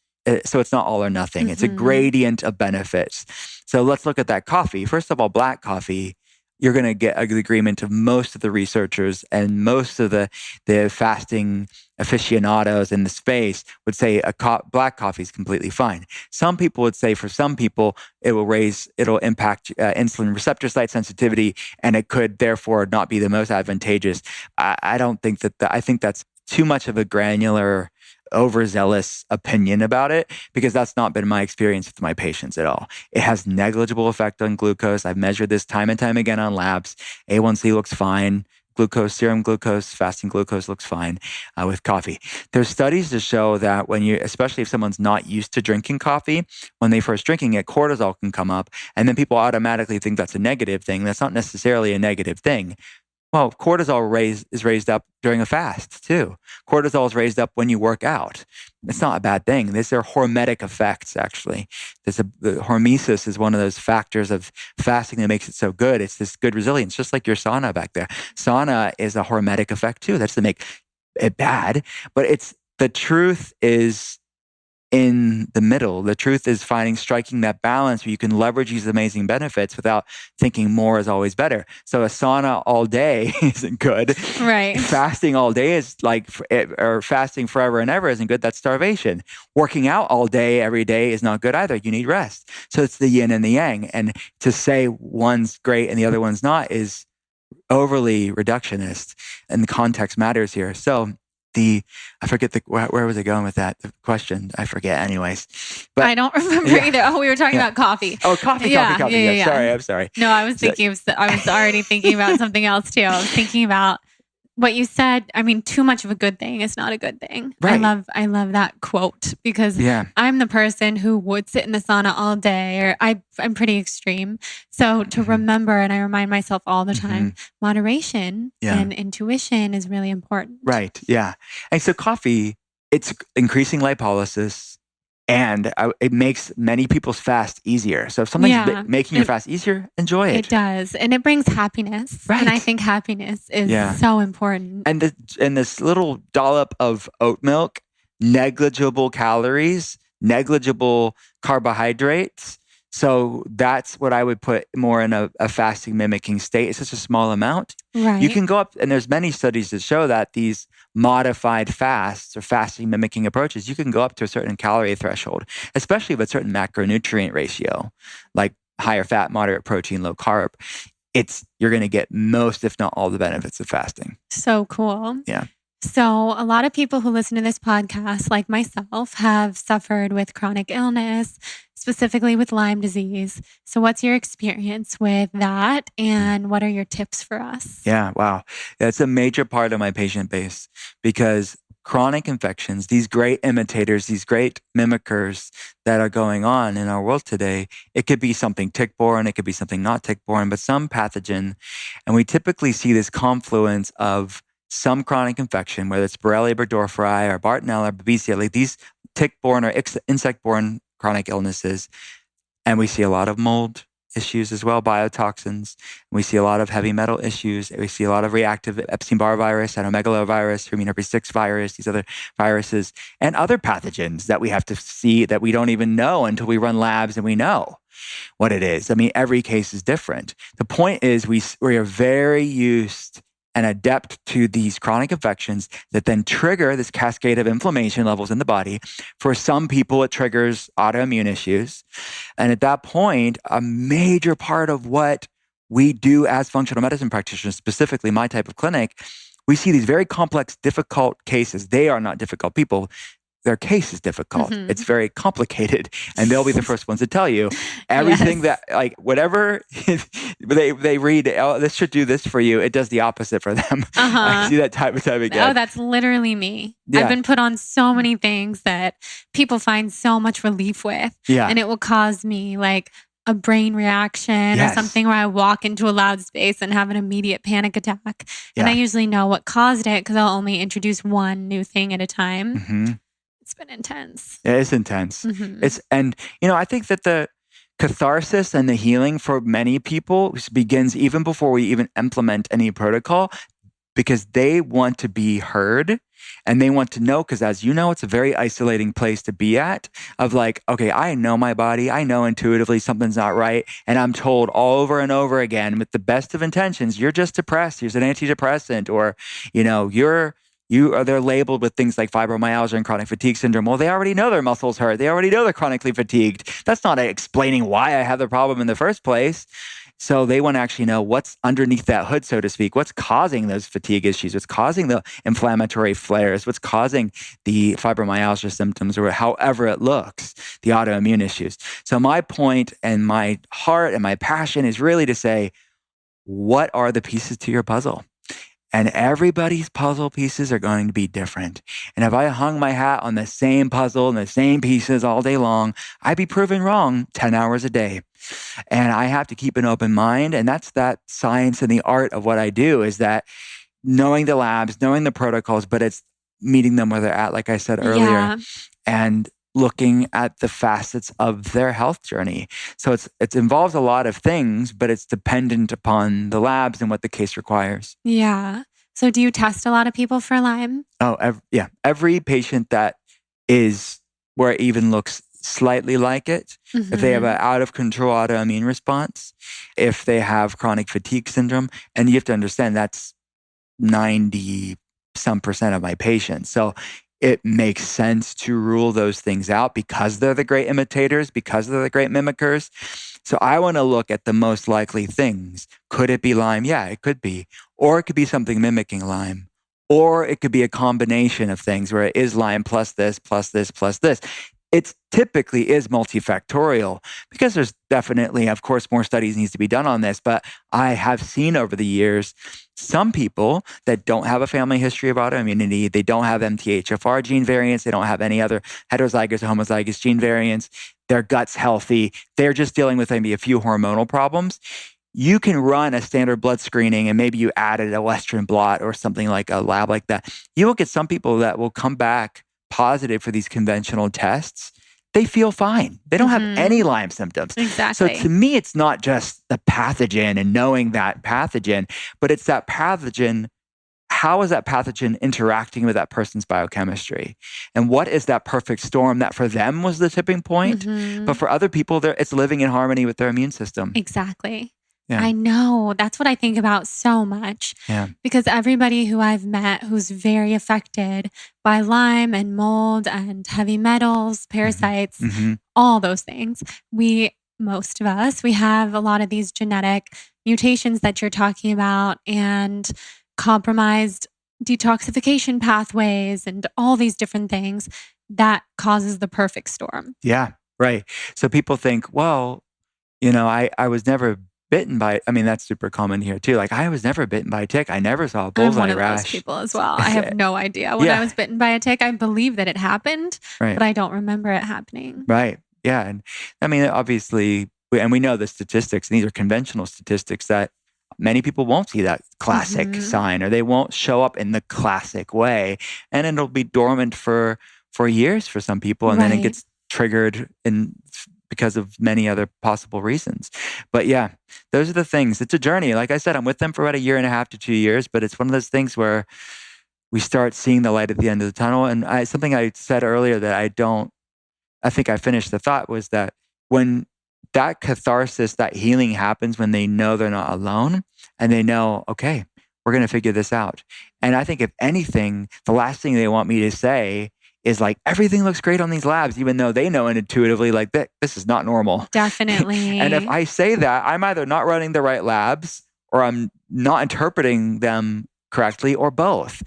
So it's not all or nothing. It's a gradient of benefits. So let's look at that coffee. First of all, black coffee, you're going to get an agreement of most of the researchers and most of the fasting aficionados in the space would say black coffee is completely fine. Some people would say for some people, it'll impact insulin receptor site sensitivity, and it could therefore not be the most advantageous. I don't think I think that's too much of a granular, overzealous opinion about it, because that's not been my experience with my patients at all. It has negligible effect on glucose. I've measured this time and time again on labs. A1C looks fine. Glucose, serum glucose, fasting glucose looks fine with coffee. There's studies to show that especially if someone's not used to drinking coffee, when they first drinking it, cortisol can come up, and then people automatically think that's a negative thing. That's not necessarily a negative thing. Well, cortisol is raised up during a fast too. Cortisol is raised up when you work out. It's not a bad thing. These are hormetic effects, actually. The hormesis is one of those factors of fasting that makes it so good. It's this good resilience, just like your sauna back there. Sauna is a hormetic effect too. That's to make it bad. But the truth is in the middle. The truth is striking that balance where you can leverage these amazing benefits without thinking more is always better. So a sauna all day isn't good. Right. Fasting all day is or fasting forever and ever isn't good. That's starvation. Working out all day, every day is not good either. You need rest. So it's the yin and the yang. And to say one's great and the other one's not is overly reductionist. And the context matters here. So I forget where was I going with that? The question, I forget anyways. But I don't remember either. Oh, we were talking about coffee. Oh, coffee. Yeah. Sorry, I'm sorry. No, I was already thinking about something else too. I was thinking about what you said. I mean, too much of a good thing is not a good thing. Right. I love that quote, because I'm the person who would sit in the sauna all day, or I'm pretty extreme. So to remember, and I remind myself all the time, moderation and intuition is really important. Right. Yeah. And so coffee, it's increasing lipolysis, and it makes many people's fast easier. So if something's making your fast easier, enjoy it. It does. And it brings happiness. Right. And I think happiness is so important. And this little dollop of oat milk, negligible calories, negligible carbohydrates. So that's what I would put more in a fasting mimicking state. It's just a small amount. Right. You can go up, and there's many studies that show that these modified fasts or fasting mimicking approaches, you can go up to a certain calorie threshold, especially with a certain macronutrient ratio, like higher fat, moderate protein, low carb. You're going to get most, if not all, the benefits of fasting. So cool. Yeah. So, a lot of people who listen to this podcast, like myself, have suffered with chronic illness, specifically with Lyme disease. So, what's your experience with that? And what are your tips for us? Yeah, wow. That's a major part of my patient base because chronic infections, these great imitators, these great mimickers that are going on in our world today, it could be something tick-borne, it could be something not tick-borne, but some pathogen. And we typically see this confluence of some chronic infection, whether it's Borrelia burgdorferi or Bartonella or Babesia, like these tick-borne or insect-borne chronic illnesses. And we see a lot of mold issues as well, biotoxins. We see a lot of heavy metal issues. We see a lot of reactive Epstein-Barr virus, cytomegalovirus, human herpes 6 virus, these other viruses, and other pathogens that we have to see that we don't even know until we run labs and we know what it is. I mean, every case is different. The point is we are very used and adept to these chronic infections that then trigger this cascade of inflammation levels in the body. For some people, it triggers autoimmune issues. And at that point, a major part of what we do as functional medicine practitioners, specifically my type of clinic, we see these very complex, difficult cases. They are not difficult people. Their case is difficult. Mhm. It's very complicated. And they'll be the first ones to tell you everything Yes. that, like, whatever they read, oh, this should do this for you. It does the opposite for them. I Uh-huh. see that time and time again. Oh, that's literally me. Yeah. I've been put on so many things that people find so much relief with. Yeah. And it will cause me like a brain reaction or Yes. something where I walk into a loud space and have an immediate panic attack. And I Yeah. usually know what caused it because I'll only introduce one new thing at a time. hmm It's been intense. It is intense. Mhm. I think that the catharsis and the healing for many people begins even before we even implement any protocol because they want to be heard and they want to know, because as you know, it's a very isolating place to be at of like, okay, I know my body. I know intuitively something's not right. And I'm told all over and over again with the best of intentions, you're just depressed. Here's an antidepressant, or, they're labeled with things like fibromyalgia and chronic fatigue syndrome. Well, they already know their muscles hurt. They already know they're chronically fatigued. That's not explaining why I have the problem in the first place. So they want to actually know what's underneath that hood, so to speak. What's causing those fatigue issues? What's causing the inflammatory flares? What's causing the fibromyalgia symptoms, or however it looks, the autoimmune issues? So my point and my heart and my passion is really to say, what are the pieces to your puzzle? And everybody's puzzle pieces are going to be different. And if I hung my hat on the same puzzle and the same pieces all day long, I'd be proven wrong 10 hours a day. And I have to keep an open mind. And that's that science and the art of what I do, is that knowing the labs, knowing the protocols, but it's meeting them where they're at, like I said earlier, Yeah. and looking at the facets of their health journey. So it involves a lot of things, but it's dependent upon the labs and what the case requires. Yeah. So do you test a lot of people for Lyme? Oh, every patient that is where it even looks slightly like it, if they have Mhm. an out of control autoimmune response, if they have chronic fatigue syndrome, and you have to understand that's 90 some percent of my patients. So it makes sense to rule those things out because they're the great imitators, because they're the great mimickers. So I want to look at the most likely things. Could it be Lyme? Yeah, it could be. Or it could be something mimicking Lyme. Or it could be a combination of things where it is Lyme plus this, plus this, plus this. It typically is multifactorial because there's definitely, of course, more studies needs to be done on this. But I have seen over the years some people that don't have a family history of autoimmunity, they don't have MTHFR gene variants, they don't have any other heterozygous or homozygous gene variants, their gut's healthy, they're just dealing with maybe a few hormonal problems. You can run a standard blood screening and maybe you added a Western blot or something like a lab like that. You will get some people that will come back positive for these conventional tests. They feel fine. They don't have any Lyme symptoms. Exactly. So to me, it's not just the pathogen and knowing that pathogen, but it's that pathogen. How is that pathogen interacting with that person's biochemistry? And what is that perfect storm that for them was the tipping point? Mhm. But for other people, it's living in harmony with their immune system. Exactly. Yeah. I know. That's what I think about so much. Yeah. Because everybody who I've met who's very affected by Lyme and mold and heavy metals, parasites, Mhm. all those things, most of us, we have a lot of these genetic mutations that you're talking about and compromised detoxification pathways and all these different things that causes the perfect storm. Yeah, right. So people think, well, I was never bitten by, I mean, that's super common here too. Like, I was never bitten by a tick. I never saw a I'm one bullseye of those rash. people as well. I have no idea. When I Yeah, was bitten by a tick, I believe that it happened, right, but I don't remember it happening. right. Yeah. And I mean, obviously, we know the statistics, and these are conventional statistics that many people won't see that classic sign, or they won't show up in the classic way. And it'll be dormant for years for some people. And then it gets triggered because of many other possible reasons. But yeah, those are the things. It's a journey. Like I said, I'm with them for about 1.5 to 2 years, but it's one of those things where we start seeing the light at the end of the tunnel. And something I said earlier that I think I finished the thought was that when that catharsis, that healing happens when they know they're not alone and they know, okay, we're going to figure this out. And I think if anything, the last thing they want me to say is like, everything looks great on these labs, even though they know intuitively like this is not normal. Definitely. And if I say that, I'm either not running the right labs or I'm not interpreting them correctly, or both.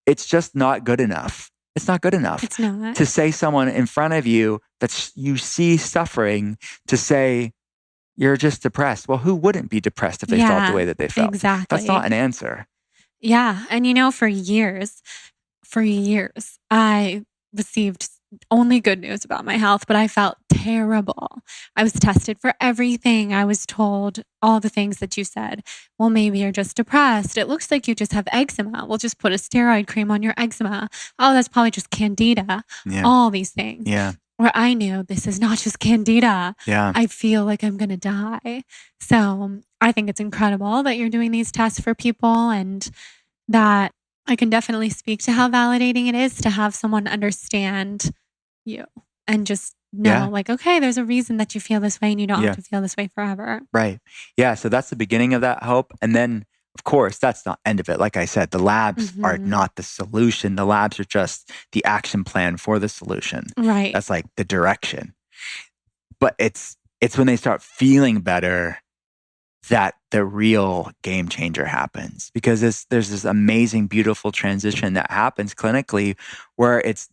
It's just not good enough. It's not good enough. It's not. To say someone in front of you that you see suffering, to say you're just depressed. Well, who wouldn't be depressed if they felt the way that they felt? Exactly. That's not an answer. Yeah. And for years, I received only good news about my health, but I felt terrible. I was tested for everything. I was told all the things that you said. Well, maybe you're just depressed. It looks like you just have eczema. We'll just put a steroid cream on your eczema. Oh, that's probably just candida. Yeah. All these things. Yeah. Where I knew this is not just candida. Yeah. I feel like I'm going to die. So I think it's incredible that you're doing these tests for people, and that I can definitely speak to how validating it is to have someone understand you and just know, like, okay, there's a reason that you feel this way and you don't have to feel this way forever. Right. Yeah. So that's the beginning of that hope. And then, of course, that's not end of it. Like I said, the labs are not the solution. The labs are just the action plan for the solution. Right. That's like the direction. But it's when they start feeling better that the real game changer happens, because there's this amazing, beautiful transition that happens clinically where it's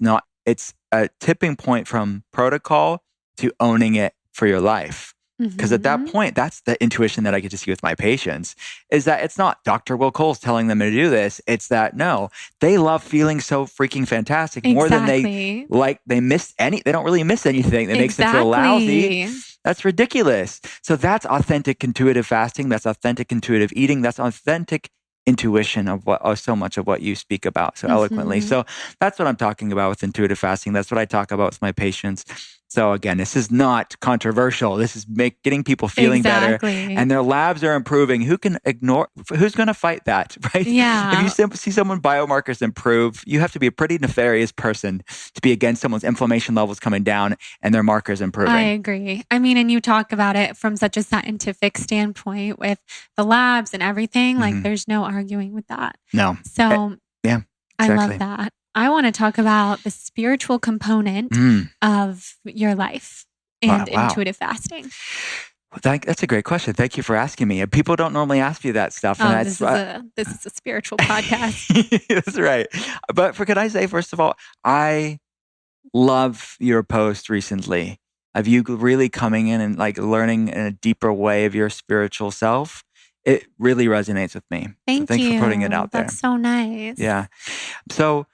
a tipping point from protocol to owning it for your life. Because at that point, that's the intuition that I get to see with my patients, is that it's not Dr. Will Cole's telling them to do this. It's that, no, they love feeling so freaking fantastic more than they don't really miss anything that makes them feel lousy. That's ridiculous. So that's authentic intuitive fasting. That's authentic intuitive eating. That's authentic intuition of so much of what you speak about so eloquently. So that's what I'm talking about with intuitive fasting. That's what I talk about with my patients. So again, this is not controversial. This is getting people feeling better, and their labs are improving. Who's going to fight that, right? Yeah. If you see someone biomarkers improve, you have to be a pretty nefarious person to be against someone's inflammation levels coming down and their markers improving. I agree. I mean, and you talk about it from such a scientific standpoint with the labs and everything. Like, there's no arguing with that. No. So yeah, exactly. I love that. I want to talk about the spiritual component of your life and intuitive fasting. That's a great question. Thank you for asking me. People don't normally ask you that stuff. And this is a spiritual podcast. That's right. But can I say, first of all, I love your post recently of you really coming in and like learning in a deeper way of your spiritual self. It really resonates with me. Thanks for putting it out there. That's so nice. Yeah. So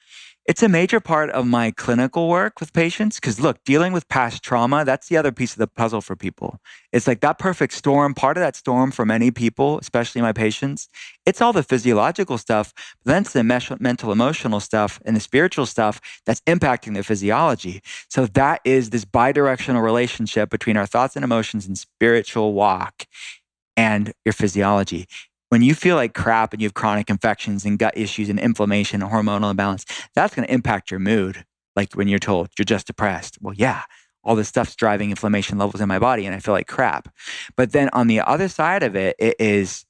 it's a major part of my clinical work with patients, because look, dealing with past trauma, that's the other piece of the puzzle for people. It's like that perfect storm. Part of that storm for many people, especially my patients, it's all the physiological stuff, but then it's the mental, emotional stuff and the spiritual stuff that's impacting their physiology. So that is this bidirectional relationship between our thoughts and emotions and spiritual walk and your physiology. When you feel like crap and you have chronic infections and gut issues and inflammation and hormonal imbalance, that's going to impact your mood. Like when you're told you're just depressed. Well, yeah, all this stuff's driving inflammation levels in my body and I feel like crap. But then on the other side of it, it is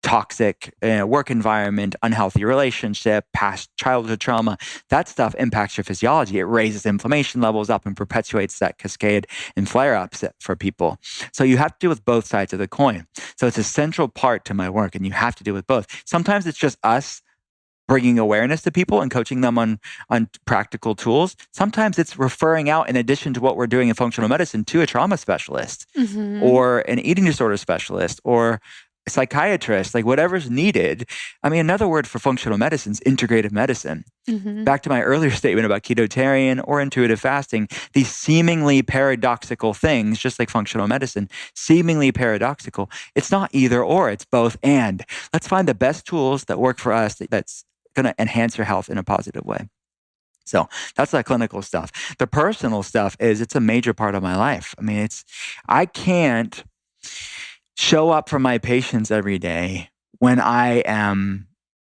toxic work environment, unhealthy relationship, past childhood trauma. That stuff impacts your physiology. It raises inflammation levels up and perpetuates that cascade and flare-ups for people. So you have to deal with both sides of the coin. So it's a central part to my work, and you have to deal with both. Sometimes it's just us bringing awareness to people and coaching them on practical tools. Sometimes it's referring out, in addition to what we're doing in functional medicine, to a trauma specialist or an eating disorder specialist or a psychiatrist, like whatever's needed. I mean, another word for functional medicine is integrative medicine. Back to my earlier statement about Ketotarian or intuitive fasting, these seemingly paradoxical things, just like functional medicine, seemingly paradoxical. It's not either or, it's both and. Let's find the best tools that work for us that's going to enhance your health in a positive way. So that's the clinical stuff. The personal stuff it's a major part of my life. I mean, I can't show up for my patients every day when I am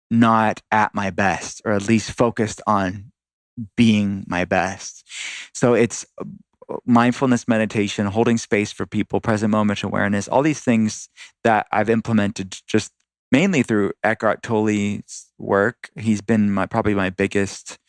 not at my best, or at least focused on being my best. So it's mindfulness meditation, holding space for people, present moment awareness, all these things that I've implemented just mainly through Eckhart Tolle's work. He's been probably my biggest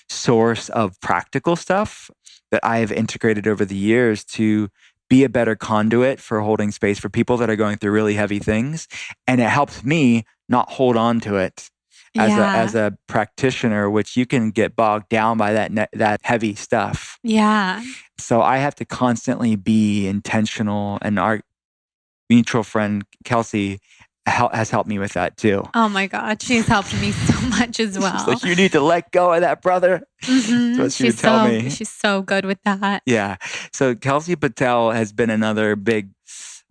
source of practical stuff that I have integrated over the years to be a better conduit for holding space for people that are going through really heavy things. And it helps me not hold on to it as a practitioner, which you can get bogged down by that heavy stuff. Yeah. So I have to constantly be intentional, and our mutual friend, Kelsey, has helped me with that too. Oh my God, she's helped me so much as well. She's like, you need to let go of that, brother. That's what she would tell me. She's so good with that. Yeah. So Kelsey Patel has been another big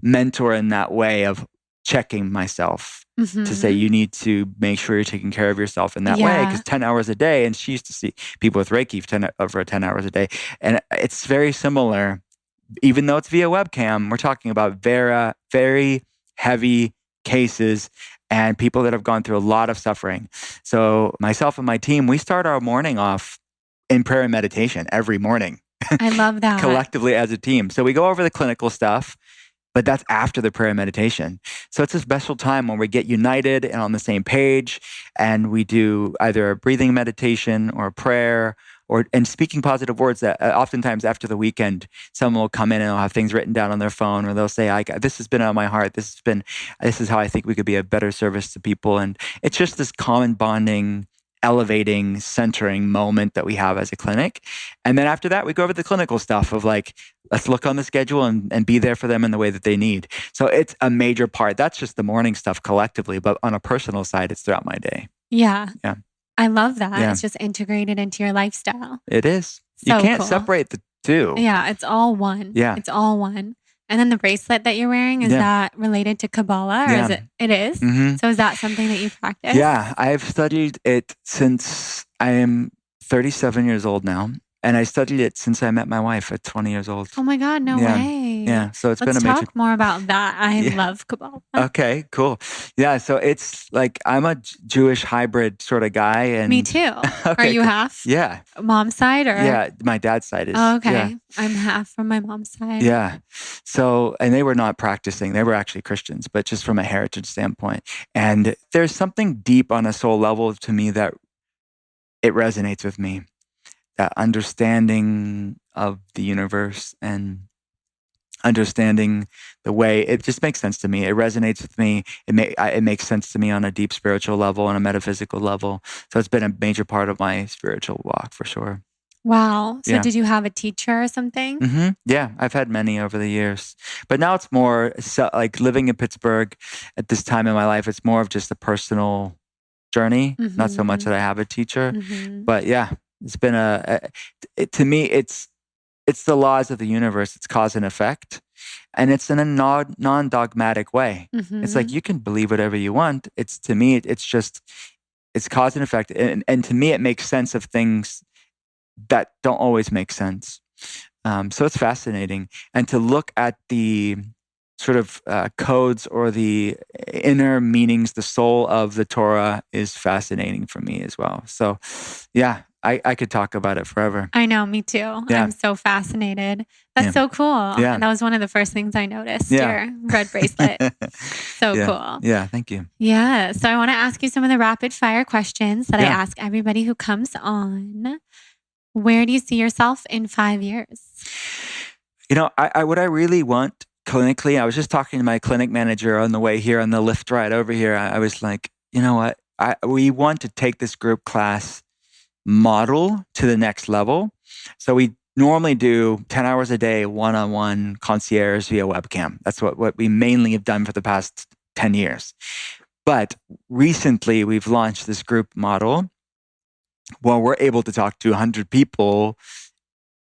mentor in that way of checking myself to say, you need to make sure you're taking care of yourself in that way. Because 10 hours a day, and she used to see people with Reiki for 10 hours a day. And it's very similar, even though it's via webcam. We're talking about very, very heavy cases and people that have gone through a lot of suffering. So myself and my team, we start our morning off in prayer and meditation every morning. I love that. Collectively as a team. So we go over the clinical stuff, but that's after the prayer and meditation. So it's a special time when we get united and on the same page, and we do either a breathing meditation or a prayer and speaking positive words that oftentimes after the weekend, someone will come in and they'll have things written down on their phone, or they'll say, this has been on my heart. This is how I think we could be a better service to people. And it's just this common bonding, elevating, centering moment that we have as a clinic. And then after that, we go over the clinical stuff of like, let's look on the schedule and be there for them in the way that they need. So it's a major part. That's just the morning stuff collectively, but on a personal side, it's throughout my day. Yeah. Yeah. I love that. Yeah. It's just integrated into your lifestyle. It is. So you can't cool. separate the two. Yeah, it's all one. Yeah. It's all one. And then the bracelet that you're wearing, is that related to Kabbalah, or is it? It is? Mm-hmm. So is that something that you practice? Yeah, I've studied it since I am 37 years old now. And I studied it since I met my wife at 20 years old. Oh my God, no way. Yeah, so it's been a major... Let's talk more about that. I love Kabbalah. Okay, cool. Yeah, so it's like I'm a Jewish hybrid sort of guy. And me too. Okay, are you half? Yeah. Mom's side? Or? Yeah, my dad's side is. Oh, okay. Yeah. I'm half from my mom's side. Yeah. So, and they were not practicing. They were actually Christians, but just from a heritage standpoint. And there's something deep on a soul level to me that it resonates with me. That understanding of the universe and understanding the way it just makes sense to me. It resonates with me. It makes sense to me on a deep spiritual level, on a metaphysical level. So it's been a major part of my spiritual walk for sure. Wow. So did you have a teacher or something? Mm-hmm. Yeah, I've had many over the years. But now it's more like living in Pittsburgh at this time in my life. It's more of just a personal journey. Not so much that I have a teacher. But yeah. It's been to me, it's the laws of the universe. It's cause and effect. And it's in a non-dogmatic way. It's like, you can believe whatever you want. To me, it's cause and effect. And to me, it makes sense of things that don't always make sense. So it's fascinating. And to look at the sort of codes or the inner meanings, the soul of the Torah is fascinating for me as well. So yeah, I could talk about it forever. I know, me too. Yeah. I'm so fascinated. That's so cool. Yeah. And that was one of the first things I noticed, your red bracelet. So cool. Yeah, thank you. Yeah. So I want to ask you some of the rapid fire questions that I ask everybody who comes on. Where do you see yourself in 5 years? You know, what I really want clinically, I was just talking to my clinic manager on the way here, on the Lyft ride over here. I was like, you know what? we want to take this group class model to the next level. So we normally do 10 hours a day, one-on-one concierge via webcam. That's what we mainly have done for the past 10 years. But recently we've launched this group model where we're able to talk to 100 people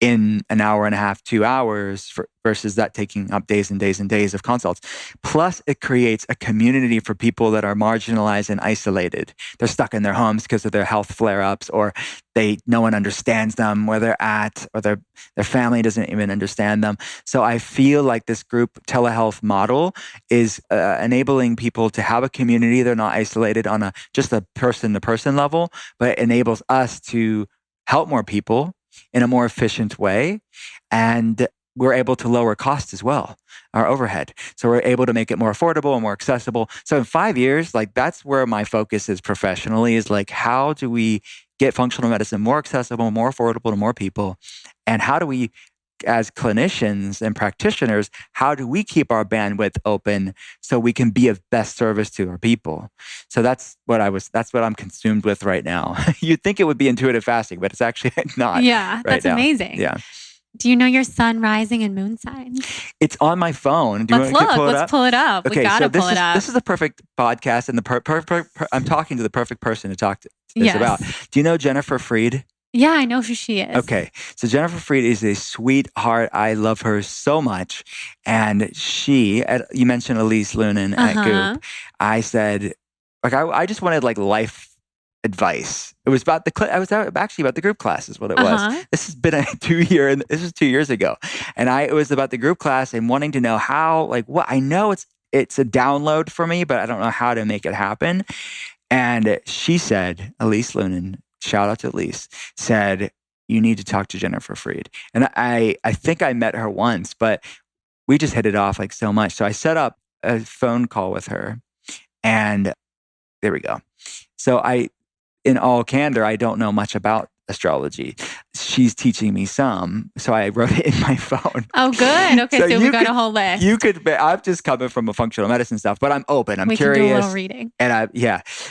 in an hour and a half, 2 hours, versus that taking up days and days and days of consults. Plus, it creates a community for people that are marginalized and isolated. They're stuck in their homes because of their health flare-ups, or no one understands them where they're at, or their family doesn't even understand them. So I feel like this group telehealth model is enabling people to have a community. They're not isolated on just a person-to-person level, but it enables us to help more people in a more efficient way. And we're able to lower costs as well, our overhead. So we're able to make it more affordable and more accessible. So in 5 years, like that's where my focus is professionally, is like, how do we get functional medicine more accessible, more affordable to more people? And how do we, as clinicians and practitioners, how do we keep our bandwidth open so we can be of best service to our people? So that's what I'm consumed with right now. You'd think it would be intuitive fasting, but it's actually not. Yeah, that's now. amazing. Yeah. Do you know your sun, rising, and moon signs? It's on my phone. Let's pull it up. Okay, we gotta pull it up. This is the perfect podcast, and I'm talking to the perfect person to talk to this about. Do you know Jennifer Freed? Yeah, I know who she is. Okay. So Jennifer Freed is a sweetheart. I love her so much. And you mentioned Elise Lunan at Goop. I said, like, I just wanted like life advice. It was about actually about the group class is what it was. This has been this was 2 years ago. And it was about the group class and wanting to know how, like, what I know it's a download for me, but I don't know how to make it happen. And she said, Elise Lunan, shout out to Elise, said, you need to talk to Jennifer Freed. And I think I met her once, but we just hit it off like so much. So I set up a phone call with her, and there we go. So in all candor, I don't know much about astrology. She's teaching me some. So I wrote it in my phone. Oh, good. Okay, so we got a whole list. I'm just coming from a functional medicine stuff, but I'm open. I'm curious. We can do a little reading. And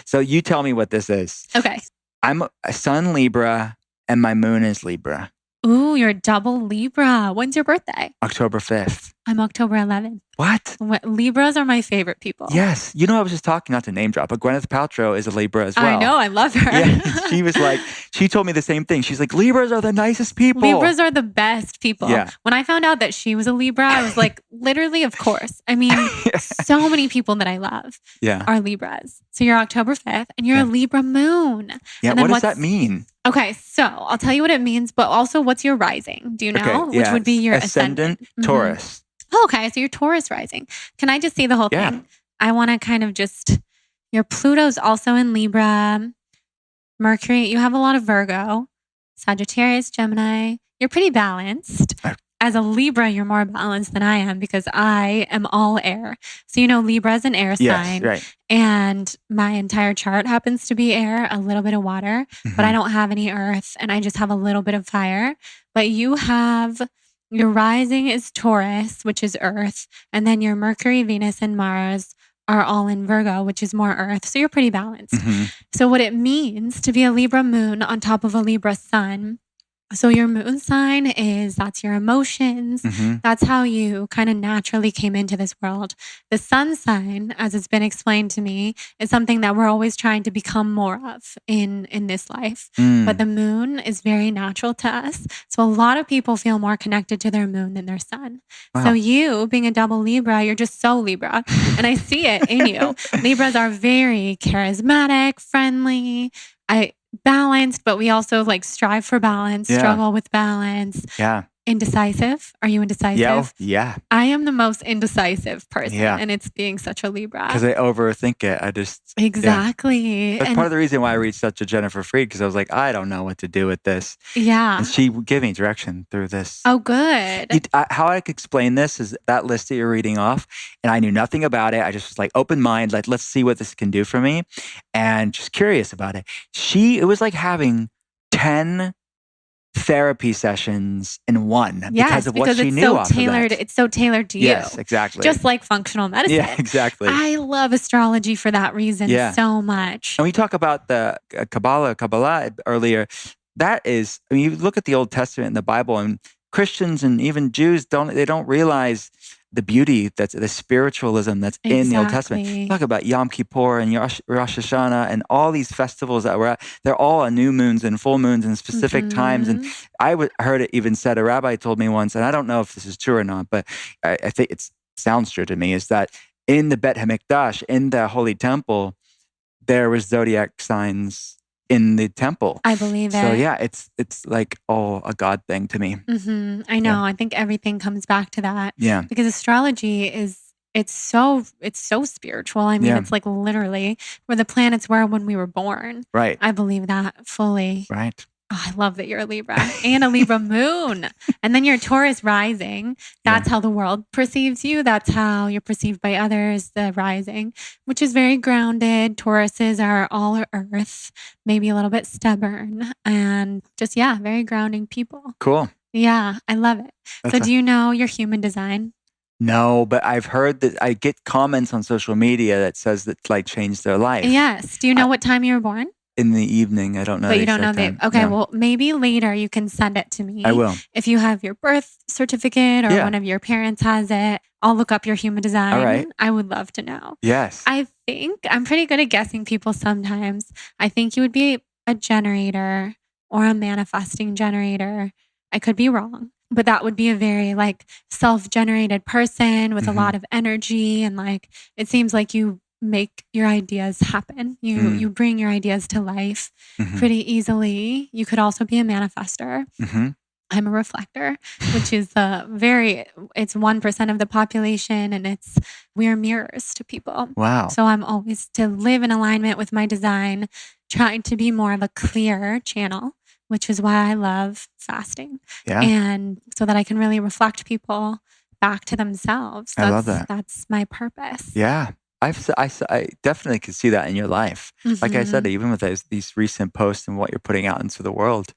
So you tell me what this is. Okay. I'm a sun Libra and my moon is Libra. Ooh, you're a double Libra. When's your birthday? October 5th. I'm October 11th. What? Libras are my favorite people. Yes. You know, I was just talking, not to name drop, but Gwyneth Paltrow is a Libra as well. I know. I love her. Yeah, she told me the same thing. She's like, Libras are the nicest people. Libras are the best people. Yeah. When I found out that she was a Libra, I was like, literally, of course. I mean, so many people that I love are Libras. So you're October 5th and you're a Libra moon. Yeah. What does that mean? Okay. So I'll tell you what it means, but also what's your rising? Do you know? Okay, Which would be your ascendant? Taurus. Oh, okay. So you're Taurus rising. Can I just see the whole thing? I want to kind of your Pluto's also in Libra. Mercury, you have a lot of Virgo, Sagittarius, Gemini. You're pretty balanced. As a Libra, you're more balanced than I am because I am all air. So, Libra is an air sign. Right. And my entire chart happens to be air, a little bit of water, but I don't have any earth and I just have a little bit of fire. But your rising is Taurus, which is earth. And then your Mercury, Venus, and Mars are all in Virgo, which is more earth. So you're pretty balanced. So what it means to be a Libra moon on top of a Libra sun. So your moon sign that's your emotions. That's how you kind of naturally came into this world. The sun sign, as it's been explained to me, is something that we're always trying to become more of in this life. But the moon is very natural to us. So a lot of people feel more connected to their moon than their sun. Wow. So you, being a double Libra, you're just so Libra. And I see it in you. Libras are very charismatic, friendly, balanced, but we also strive for balance, struggle with balance. Yeah. Indecisive. Are you indecisive? Yeah. I am the most indecisive person, and it's being such a Libra. Because I overthink it. Exactly. Yeah. That's part of the reason why I reached out to Jennifer Freed, because I was like, I don't know what to do with this. Yeah. And she gave me direction through this. Oh, good. How I could explain this is that list that you're reading off, and I knew nothing about it. I just was open mind, let's see what this can do for me, and just curious about it. It was like having 10 therapy sessions in one because of what she it's knew so off of tailored. that. It's so tailored to you. Yes, exactly. Just like functional medicine. Yeah, exactly. I love astrology for that reason so much. And we talk about the Kabbalah earlier. That is, I mean, you look at the Old Testament and the Bible, and Christians and even Jews don't realize the beauty the spiritualism that's in the Old Testament. Talk about Yom Kippur and Rosh Hashanah and all these festivals that we're at. They're all on new moons and full moons and specific times. And I heard it even said, a rabbi told me once, and I don't know if this is true or not, but I think it sounds true to me, is that in the Bet HaMikdash, in the Holy Temple, there was zodiac signs in the temple. I believe it. So yeah, it's like a God thing to me. I know. I think everything comes back to that. Yeah. Because astrology it's so spiritual. I mean, it's like literally where the planets were when we were born. Right. I believe that fully. Right. Oh, I love that you're a Libra and a Libra moon. And then your Taurus rising. That's how the world perceives you. That's how you're perceived by others, the rising, which is very grounded. Tauruses are all earth, maybe a little bit stubborn, and just, very grounding people. Cool. Yeah, I love it. So do you know your human design? No, but I've heard that I get comments on social media that says that like changed their life. Yes. Do you know what time you were born? In the evening. I don't know. But you don't know okay, no. Well, maybe later you can send it to me. I will. If you have your birth certificate or one of your parents has it, I'll look up your human design. All right. I would love to know. Yes. I think I'm pretty good at guessing people sometimes. I think you would be a generator or a manifesting generator. I could be wrong, but that would be a very like self-generated person with a lot of energy. And like, it seems like you make your ideas happen. You bring your ideas to life pretty easily. You could also be a manifester. I'm a reflector, which is it's 1% of the population, and we're mirrors to people. Wow. So I'm always to live in alignment with my design, trying to be more of a clear channel, which is why I love fasting. Yeah. And so that I can really reflect people back to themselves. I love that. That's my purpose. Yeah. I definitely can see that in your life. Like I said, even with these recent posts and what you're putting out into the world,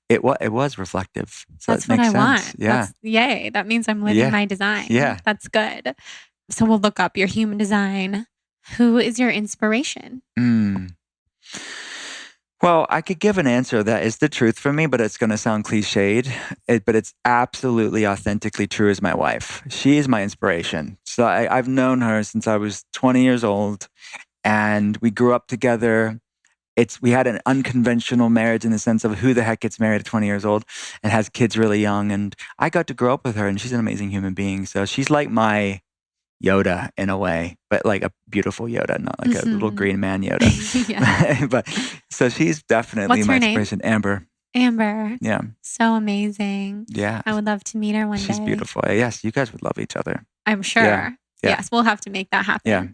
it was reflective. So that's what I want. Yeah. Yay. That means I'm living my design. Yeah. That's good. So we'll look up your human design. Who is your inspiration? Well, I could give an answer that is the truth for me, but it's going to sound cliched. But it's absolutely authentically true as my wife. She is my inspiration. So I've known her since I was 20 years old, and we grew up together. We had an unconventional marriage in the sense of who the heck gets married at 20 years old and has kids really young. And I got to grow up with her, and she's an amazing human being. So she's like my Yoda in a way, but like a beautiful Yoda, not like a little green man Yoda. But so she's definitely What's my her name? inspiration. Amber. Yeah. So amazing. Yeah. I would love to meet her one day. She's beautiful. Yes, you guys would love each other. I'm sure. Yeah. Yes, we'll have to make that happen. Yeah.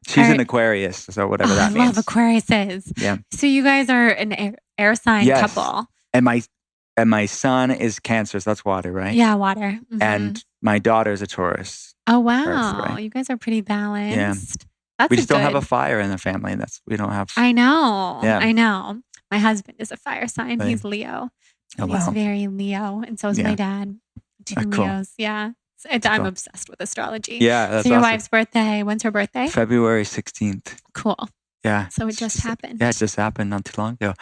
She's an Aquarius, so whatever that means. I love Aquariuses. Yeah. So you guys are an air sign couple. And my son is Cancer, so that's water, right? Yeah, water. And my daughter is a Taurus. Oh, wow. Earth, right? You guys are pretty balanced. Yeah. We just don't have a fire in the family. We don't have. I know. Yeah. I know. My husband is a fire sign. Right. He's Leo. Oh, He's wow. very Leo. And so is my dad. Two cool. Leos. Yeah. I'm obsessed with astrology. Yeah. That's so your awesome. wife's birthday, when's her birthday? February 16th. Cool. Yeah. So it just happened. Yeah, it just happened not too long ago.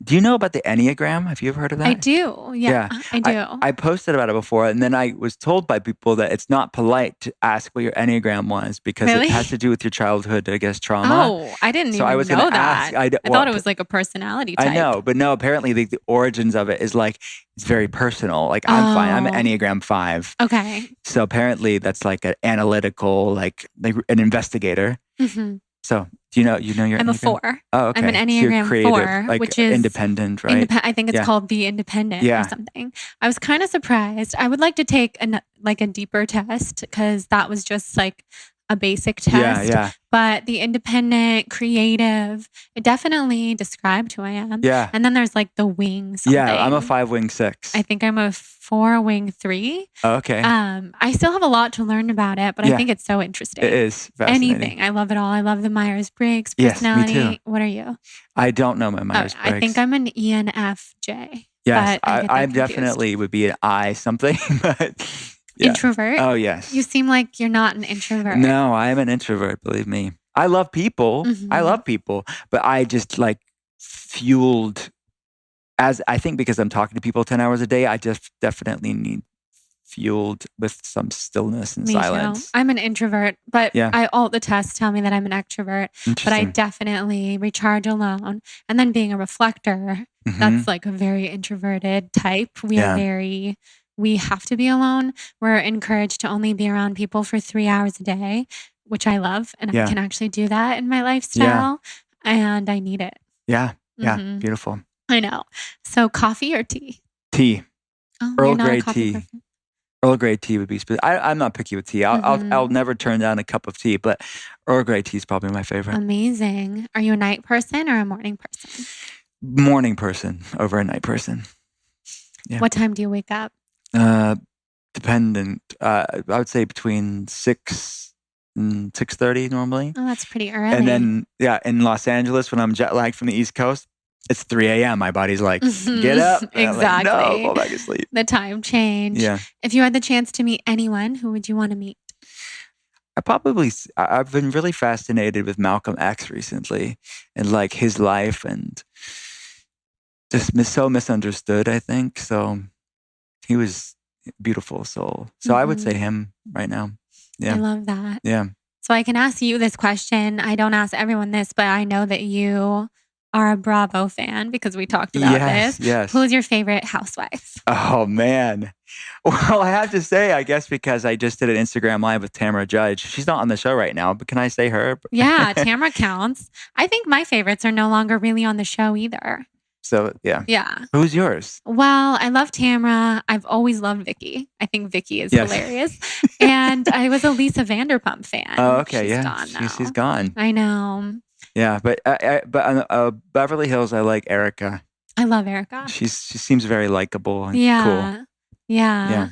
Do you know about the Enneagram? Have you ever heard of that? I do. Yeah. I do. I posted about it before, and then I was told by people that it's not polite to ask what your Enneagram was because it has to do with your childhood, I guess, trauma. Oh, I didn't even know that. I thought it was like a personality type. I know, but no, apparently the origins of it is like, it's very personal. Like I'm fine. I'm an Enneagram 5. Okay. So apparently that's like an analytical, like an investigator. So do you know your I'm Enneagram? a 4. Oh, okay. I'm an Enneagram so creative, 4, like which is independent, right? I think it's called the Independent or something. I was kind of surprised. I would like to take a deeper test because that was just like a basic test. Yeah. But the independent, creative, it definitely described who I am. Yeah. And then there's like the wing something. Yeah, I'm a 5 wing 6. I think I'm a 4 wing 3. Oh, okay. I still have a lot to learn about it, but I think it's so interesting. It is fascinating. Anything. I love it all. I love the Myers-Briggs personality. Yes, me too. What are you? I don't know my Myers-Briggs. I think I'm an ENFJ. Yes, but I get that I confused. definitely would be an I something, but yeah. Introvert? Oh, yes. You seem like you're not an introvert. No, I am an introvert, believe me. I love people. I Mhm. love people, but I just like fueled as I think because I'm talking to people 10 hours a day, I just definitely need fueled with some stillness and Me too. silence. I'm an introvert, but Yeah. all the tests tell me that I'm an extrovert. But I Interesting. definitely recharge alone. And then being a reflector, that's like a very introverted type. We have to be alone. We're encouraged to only be around people for 3 hours a day, which I love. And I can actually do that in my lifestyle. And I need it. Yeah. Yeah. Mhm. Beautiful. I know. So coffee or tea? Tea. Oh, Earl you're not a Grey coffee tea. person. Earl Grey tea would be I'm not picky with tea. I'll never turn down a cup of tea, but Earl Grey tea is probably my favorite. Amazing. Are you a night person or a morning person? Morning person over a night person. Yeah. What time do you wake up? Dependent. I would say between 6 and 6:30 normally. Oh, that's pretty early. And then, in Los Angeles, when I'm jet lagged from the East Coast, it's 3 a.m. My body's like, get up. And I'm like, no, go back to sleep. The time change. Yeah. If you had the chance to meet anyone, who would you want to meet? I've been really fascinated with Malcolm X recently and like his life and just so misunderstood, I think. So he was a beautiful soul. So I would say him right now. Yeah. I love that. Yeah. So I can ask you this question. I don't ask everyone this, but I know that you are a Bravo fan because we talked about this. Yes. Who's your favorite housewife? Oh, man. Well, I have to say, I guess because I just did an Instagram Live with Tamara Judge. She's not on the show right now, but can I say her? Yeah, Tamara counts. I think my favorites are no longer really on the show either. So, yeah. Yeah. Who's yours? Well, I love Tamara. I've always loved Vicky. I think Vicky is hilarious. And I was a Lisa Vanderpump fan. Oh, okay. She's yeah. gone now. She's gone. I know. Yeah. But Beverly Hills, I like Erica. I love Erica. She seems very likable and cool. Yeah.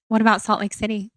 What about Salt Lake City?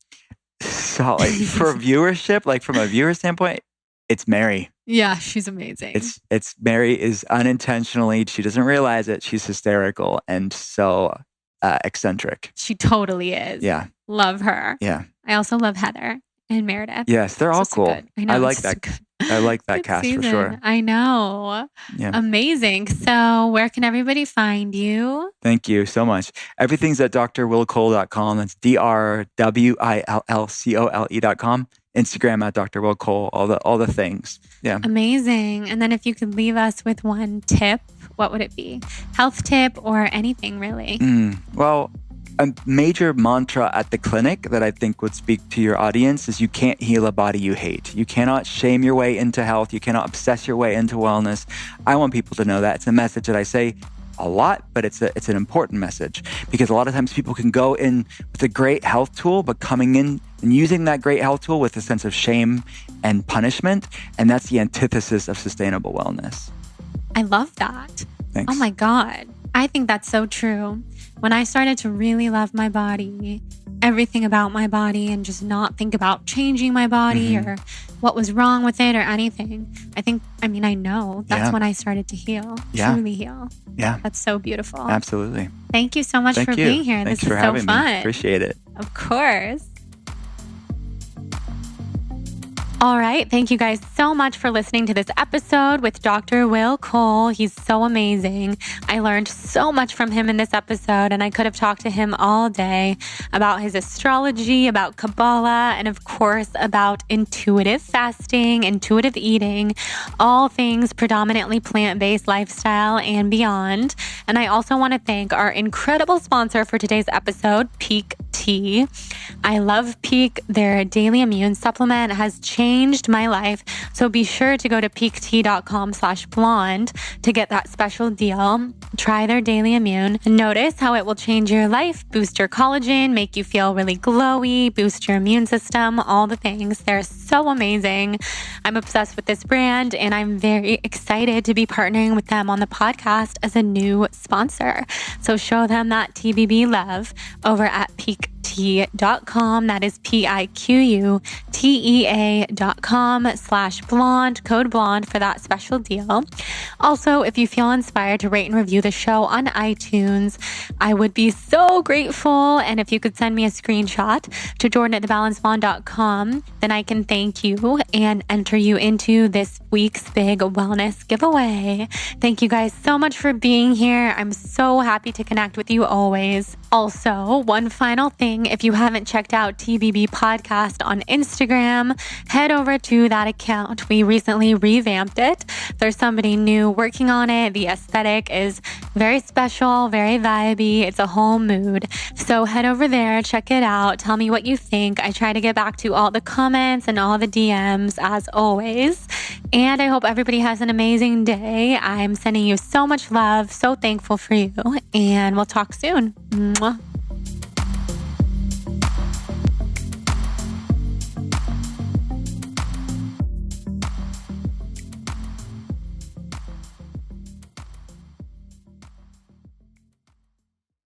Salt Lake. For viewership, like from a viewer standpoint, it's Mary. Yeah, she's amazing. It's Mary is unintentionally, she doesn't realize it. She's hysterical and so eccentric. She totally is. Yeah. Love her. Yeah. I also love Heather and Meredith. Yes, they're all cool. I like that. I like that cast season. for sure. I know. Yeah. Amazing. So where can everybody find you? Thank you so much. Everything's at drwillcole.com. That's drwillcole.com. Instagram at Dr. Will Cole, all the things. Yeah. Amazing. And then if you could leave us with one tip, what would it be? Health tip or anything really? Well, a major mantra at the clinic that I think would speak to your audience is you can't heal a body you hate. You cannot shame your way into health. You cannot obsess your way into wellness. I want people to know that. It's a message that I say a lot, but it's an important message because a lot of times people can go in with a great health tool, but coming in and using that great health tool with a sense of shame and punishment. And that's the antithesis of sustainable wellness. I love that. Thanks. Oh my God. I think that's so true. When I started to really love my body, everything about my body, and just not think about changing my body or what was wrong with it or anything, I know that's when I started to heal, truly heal. Yeah. That's so beautiful. Absolutely. Thank you so much for being here. Thanks this for is so having fun. me. Appreciate it. Of course. All right. Thank you guys so much for listening to this episode with Dr. Will Cole. He's so amazing. I learned so much from him in this episode, and I could have talked to him all day about his astrology, about Kabbalah, and of course about intuitive fasting, intuitive eating, all things predominantly plant-based lifestyle and beyond. And I also want to thank our incredible sponsor for today's episode, Peak Tea. I love Peak. Their daily immune supplement has changed my life. So be sure to go to peaktea.com/blonde to get that special deal. Try their daily immune and notice how it will change your life, boost your collagen, make you feel really glowy, boost your immune system, all the things. They're so amazing. I'm obsessed with this brand and I'm very excited to be partnering with them on the podcast as a new sponsor. So show them that TBB love over at Peak piqutea.com. That is piqutea.com/blonde, code blonde for that special deal. Also, if you feel inspired to rate and review the show on iTunes, I would be so grateful. And if you could send me a screenshot to jordan@thebalancedblonde.com, then I can thank you and enter you into this week's big wellness giveaway. Thank you guys so much for being here. I'm so happy to connect with you always. Also, one final thing, if you haven't checked out TBB Podcast on Instagram, head over to that account. We recently revamped it. There's somebody new working on it. The aesthetic is very special, very vibey. It's a whole mood. So head over there, check it out. Tell me what you think. I try to get back to all the comments and all the DMs as always. And I hope everybody has an amazing day. I'm sending you so much love, so thankful for you, and we'll talk soon. Mwah.